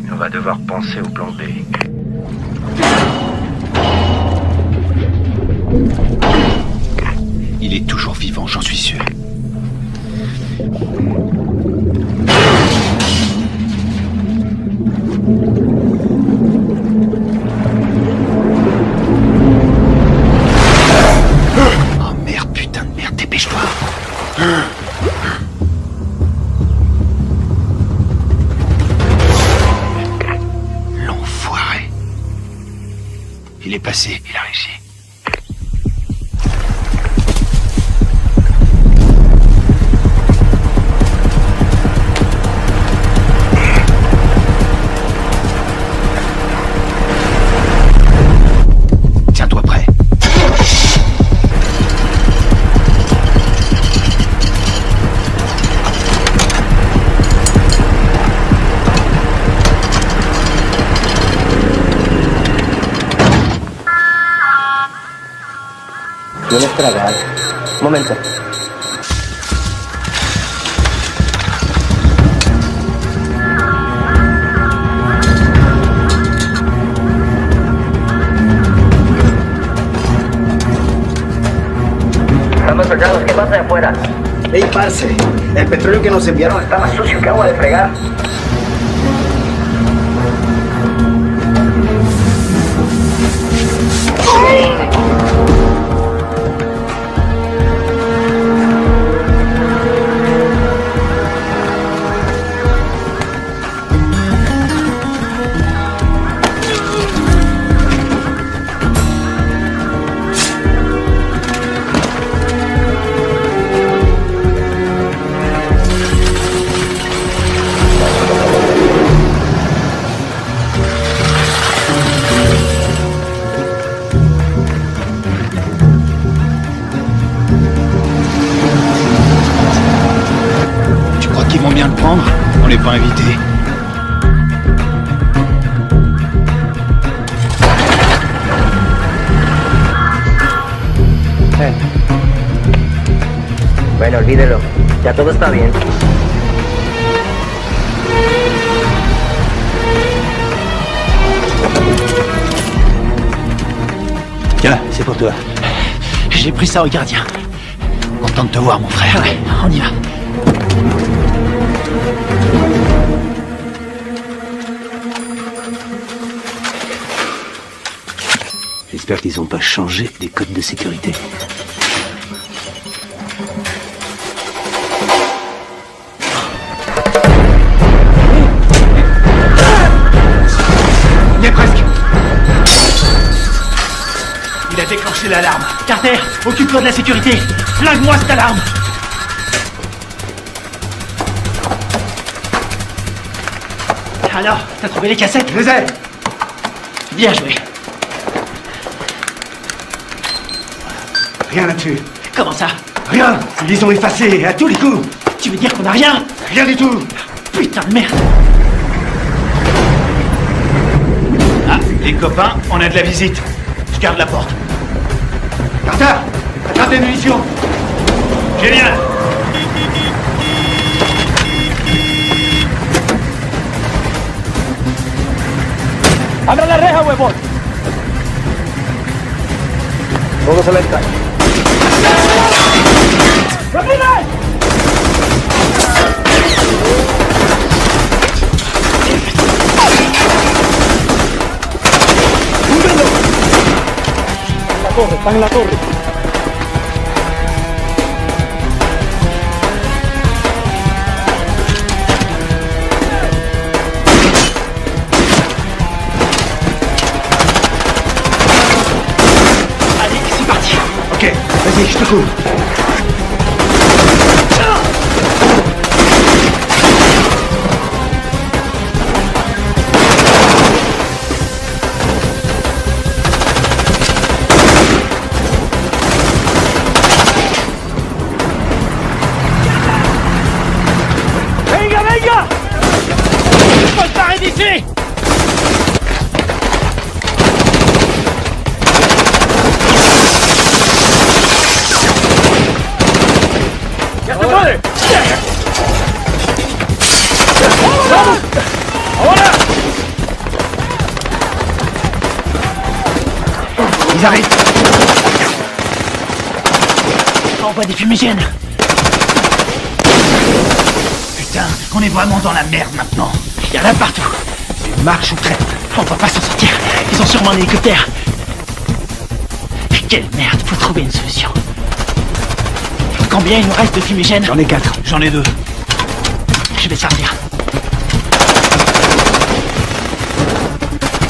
Mais on va devoir penser au plan B. Il est toujours vivant, j'en suis sûr. L'enfoiré. Il est passé, il a réussi. Tiens-toi prêt. ¿Tienes tragar? Un momento. Estamos soldados, ¿qué pasa de afuera? Ey, parce, el petróleo que nos enviaron Está más sucio que agua de fregar. On n'est pas invité. Bueno, olvídelo. Ya todo está bien. Tiens, c'est pour toi. J'ai pris ça au gardien. Content de te voir, mon frère. Ouais, on y va. J'espère qu'ils n'ont pas changé les codes de sécurité. Il est presque. Il a déclenché l'alarme. Carter, occupe-toi de la sécurité. Flingue-moi cette alarme. Alors, t'as trouvé les cassettes? Je les ai. Bien joué. Rien là-dessus. Comment ça? Rien. Ils les ont effacés à tous les coups. Tu veux dire qu'on a rien? Rien du tout. Putain de merde. Ah, les copains, on a de la visite. Je garde la porte. Carter, attrape les munitions. Génial. ¡Abra la reja, huevón! Todos a la entrada. Están en la torre. Allez, c'est parti. Ok, vas-y, je te couvre. Venga, venga! Faut se barrer d'ici! ¡Ya se puede! ¡Vamos! ¡Ahora! Ils arrivent. Envoie des fumigènes. Putain, on est vraiment dans la merde maintenant. Il y en a partout. Marche ou traite. On va pas s'en sortir. Ils ont sûrement un hélicoptère. Quelle merde, faut trouver une solution. Combien il nous reste de fumigènes? J'en ai 4. J'en ai 2. Je vais servir.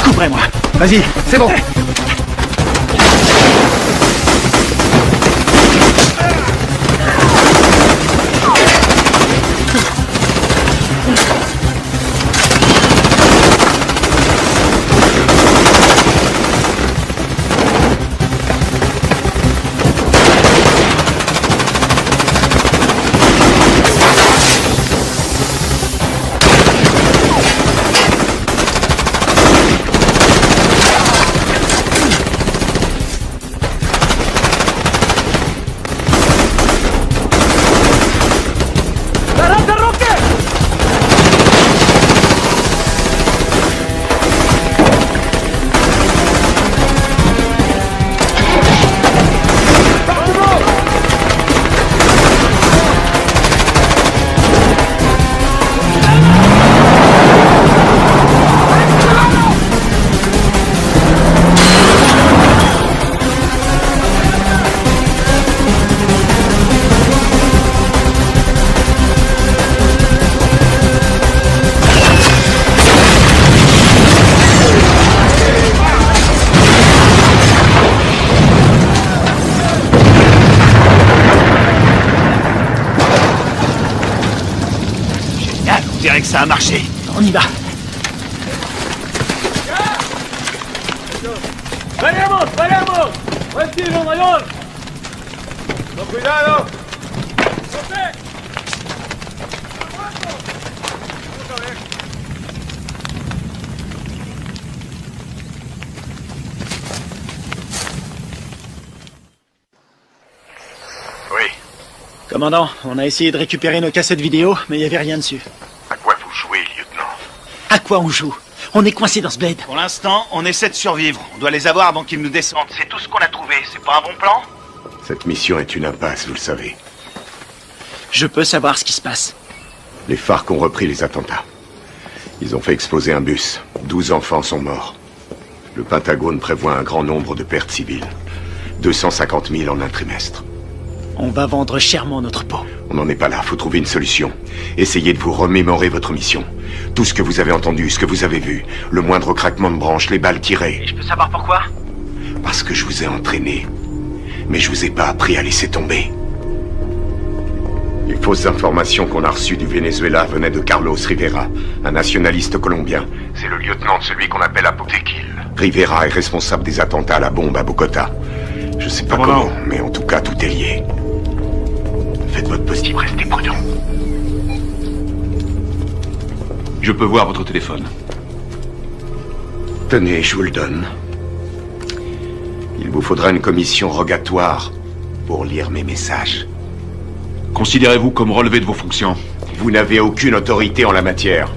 Couvrez-moi. Vas-y, c'est bon. On dirait que ça a marché. On y va. ¡Venimos! ¡Venimos! ¡Buen tiro, mayor! ¡Con cuidado! Oui. Commandant, on a essayé de récupérer nos cassettes vidéo, mais il n'y avait rien dessus. À quoi vous jouez, lieutenant? À quoi on joue? On est coincé dans ce bled. Pour l'instant, on essaie de survivre. On doit les avoir avant qu'ils nous descendent. C'est tout ce qu'on a trouvé. C'est pas un bon plan? Cette mission est une impasse, vous le savez. Je peux savoir ce qui se passe. Les FARC ont repris les attentats. Ils ont fait exploser un bus. 12 enfants sont morts. Le Pentagone prévoit un grand nombre de pertes civiles. 250 000 en un trimestre. On va vendre chèrement notre peau. On n'en est pas là, faut trouver une solution. Essayez de vous remémorer votre mission. Tout ce que vous avez entendu, ce que vous avez vu. Le moindre craquement de branche, les balles tirées. Et je peux savoir pourquoi? Parce que je vous ai entraîné. Mais je vous ai pas appris à laisser tomber. Les fausses informations qu'on a reçues du Venezuela venaient de Carlos Rivera, un nationaliste colombien. C'est le lieutenant de celui qu'on appelle Apotequil. Rivera est responsable des attentats à la bombe à Bogota. Je sais pas comment, mais en tout cas, tout est lié. Faites votre possible, restez prudent. Je peux voir votre téléphone. Tenez, je vous le donne. Il vous faudra une commission rogatoire pour lire mes messages. Considérez-vous comme relevé de vos fonctions? Vous n'avez aucune autorité en la matière.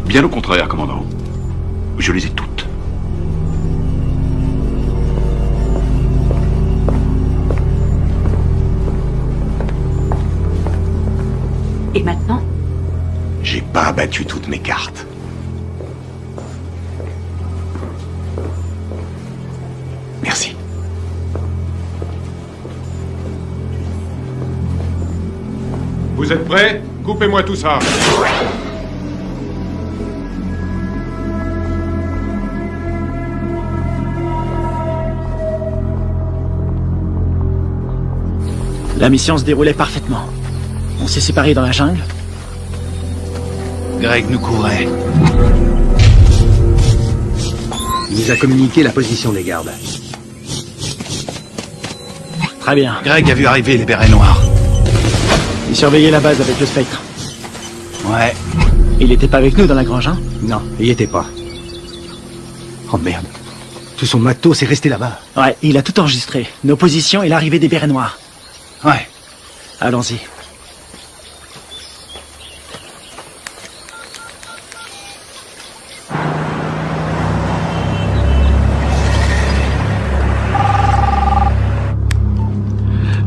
Bien au contraire, commandant. Je les ai toutes. Et maintenant? J'ai pas abattu toutes mes cartes. Merci. Vous êtes prêts? Coupez-moi tout ça. La mission se déroulait parfaitement. On s'est séparés dans la jungle. Greg nous couvrait. Il nous a communiqué la position des gardes. Très bien. Greg a vu arriver les bérets noirs. Il surveillait la base avec le spectre. Ouais. Il était pas avec nous dans la grange, hein? Non, il y était pas. Oh merde. Tout son matos est resté là-bas. Ouais, il a tout enregistré. Nos positions et l'arrivée des bérets noirs. Ouais. Allons-y.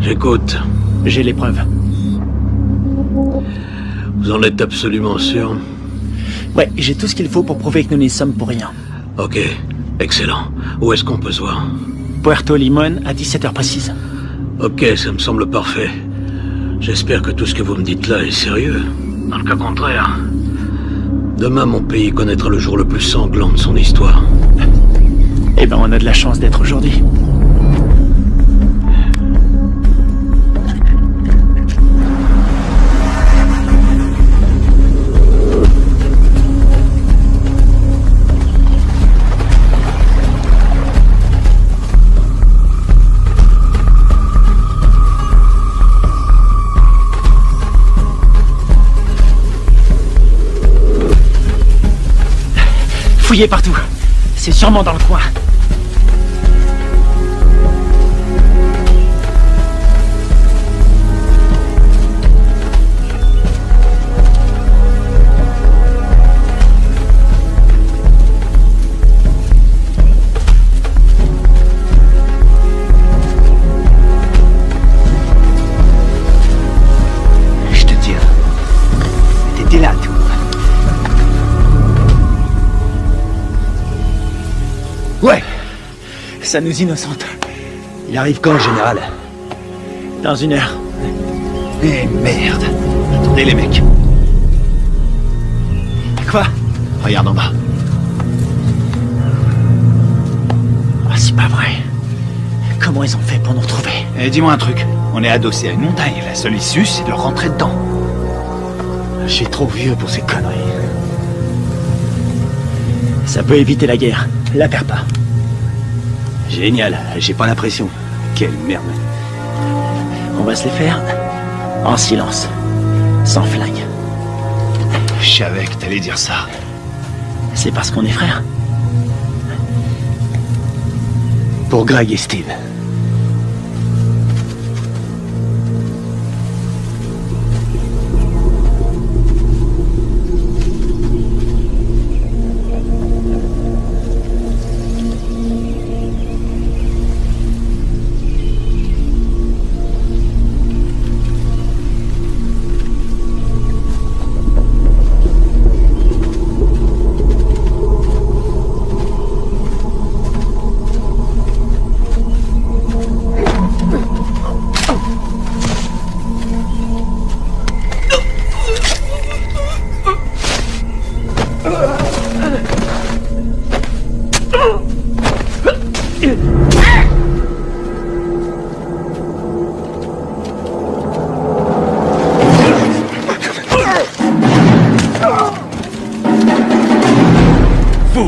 J'écoute. J'ai les preuves. Vous en êtes absolument sûr? Ouais, j'ai tout ce qu'il faut pour prouver que nous n'y sommes pour rien. Ok, excellent. Où est-ce qu'on peut se voir? Puerto Limón à 17h précise. Ok, ça me semble parfait. J'espère que tout ce que vous me dites là est sérieux. Dans le cas contraire, demain mon pays connaîtra le jour le plus sanglant de son histoire. Eh ben, on a de la chance d'être aujourd'hui. Fouillez partout. C'est sûrement dans le coin. Je te dis, t'étais là, toi. Ouais. Ça nous innocente. Il arrive quand, général? Dans 1 heure. Eh merde. Attendez les mecs. Quoi? Regarde en bas. Ah, c'est pas vrai. Comment ils ont fait pour nous retrouver? Eh, dis-moi un truc. On est adossé à une montagne. La seule issue, c'est de rentrer dedans. Je suis trop vieux pour ces conneries. Ça peut éviter la guerre. La perds pas. Génial, j'ai pas l'impression. Quelle merde. On va se les faire en silence. Sans flingue. Je savais que t'allais dire ça. C'est parce qu'on est frères. Pour Greg et Steve.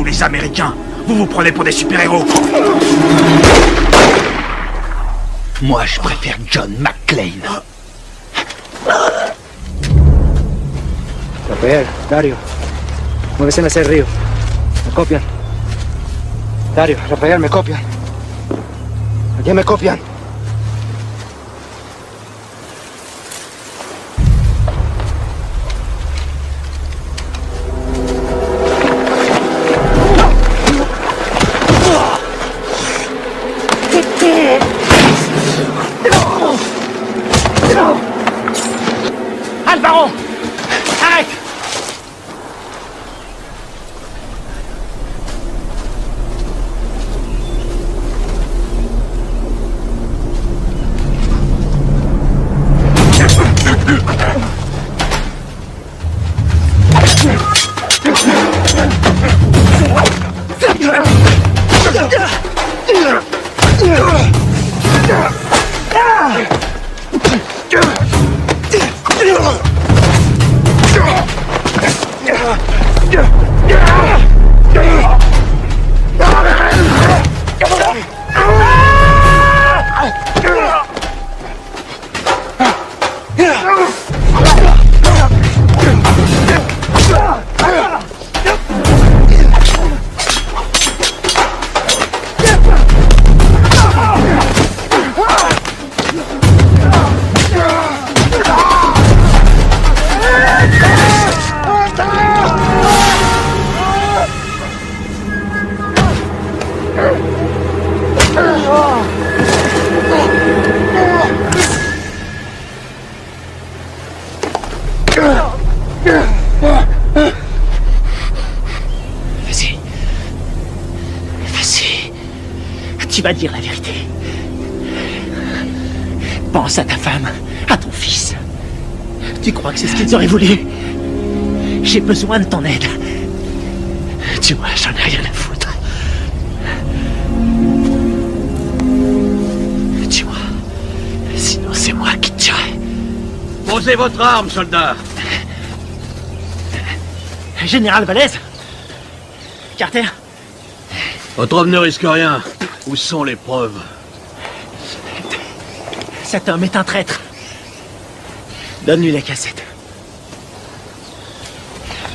les Américains. Vous vous prenez pour des super-héros. Moi, je préfère John McClane. Rafael, Dario, muévese hacia el río. Me copian. Dario, Rafael, me copian. Aquí me copian. Alvaro! Arrête! Vas-y. Vas-y. Tu vas dire la vérité. Pense à ta femme, à ton fils. Tu crois que c'est ce qu'ils auraient voulu? J'ai besoin de ton aide. Tu vois, j'en ai rien à foutre. Tu vois, sinon c'est moi qui te tuerai. Posez votre arme, soldat. Général Valez? Carter? Votre homme ne risque rien. Où sont les preuves? Cet homme est un traître. Donne-lui les cassettes.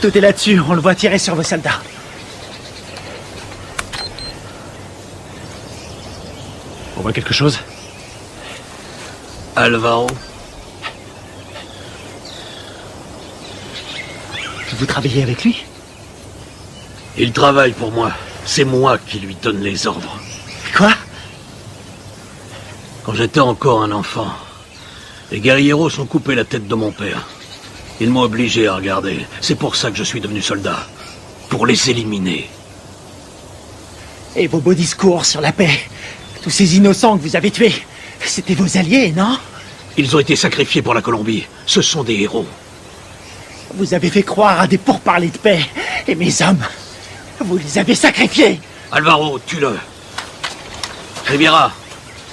Tout est là-dessus, on le voit tirer sur vos soldats. On voit quelque chose? Alvaro? Vous travaillez avec lui? Il travaille pour moi. C'est moi qui lui donne les ordres. Quoi? Quand j'étais encore un enfant, les guerrieros ont coupé la tête de mon père. Ils m'ont obligé à regarder. C'est pour ça que je suis devenu soldat. Pour les éliminer. Et vos beaux discours sur la paix? Tous ces innocents que vous avez tués, c'était vos alliés, non? Ils ont été sacrifiés pour la Colombie. Ce sont des héros. Vous avez fait croire à des pourparlers de paix. Et mes hommes, vous les avez sacrifiés. Alvaro, tue-le. Riviera,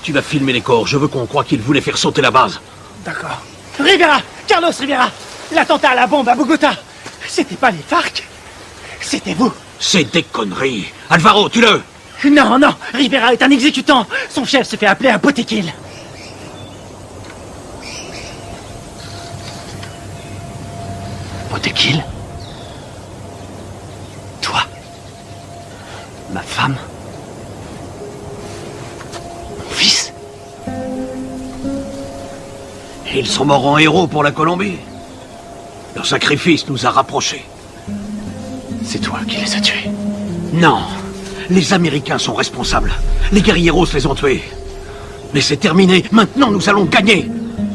tu vas filmer les corps. Je veux qu'on croie qu'ils voulaient faire sauter la base. D'accord. Rivera! Carlos Rivera! L'attentat à la bombe à Bogota! C'était pas les FARC? C'était vous! C'est des conneries! Alvaro, tue-le! Non, non! Rivera est un exécutant! Son chef se fait appeler un Botequil! Botequil? Toi? Ma femme? Mon fils? Ils sont morts en héros pour la Colombie. Leur sacrifice nous a rapprochés. C'est toi qui les as tués? Non. Les Américains sont responsables. Les guerrieros les ont tués. Mais c'est terminé. Maintenant, nous allons gagner.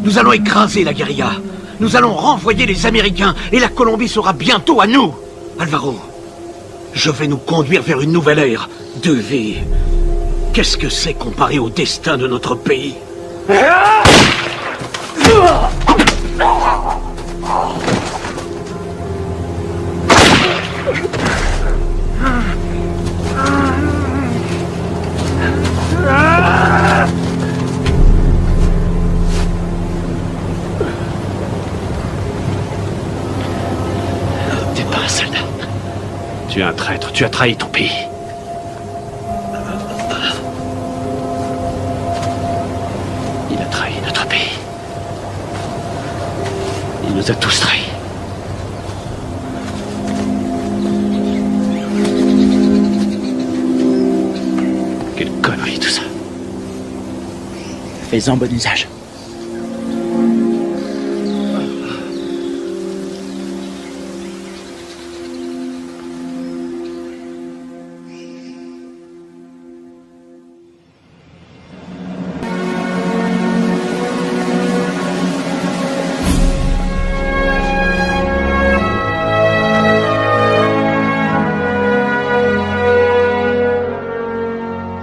Nous allons écraser la guérilla. Nous allons renvoyer les Américains et la Colombie sera bientôt à nous. Alvaro, je vais nous conduire vers une nouvelle ère de vie. Qu'est-ce que c'est comparé au destin de notre pays? T'es pas un soldat. Tu es un traître, tu as trahi ton pays. Il a trahi notre pays. Il nous a tous trahis. Quelle connerie tout ça. Fais-en bon usage.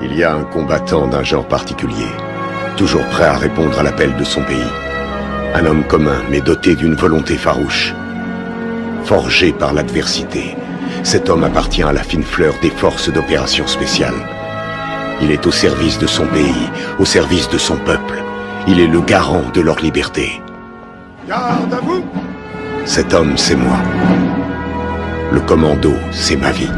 Il y a un combattant d'un genre particulier, toujours prêt à répondre à l'appel de son pays. Un homme commun, mais doté d'une volonté farouche. Forgé par l'adversité, cet homme appartient à la fine fleur des forces d'opération spéciales. Il est au service de son pays, au service de son peuple. Il est le garant de leur liberté. Garde à vous! Cet homme, c'est moi. Le commando, c'est ma vie.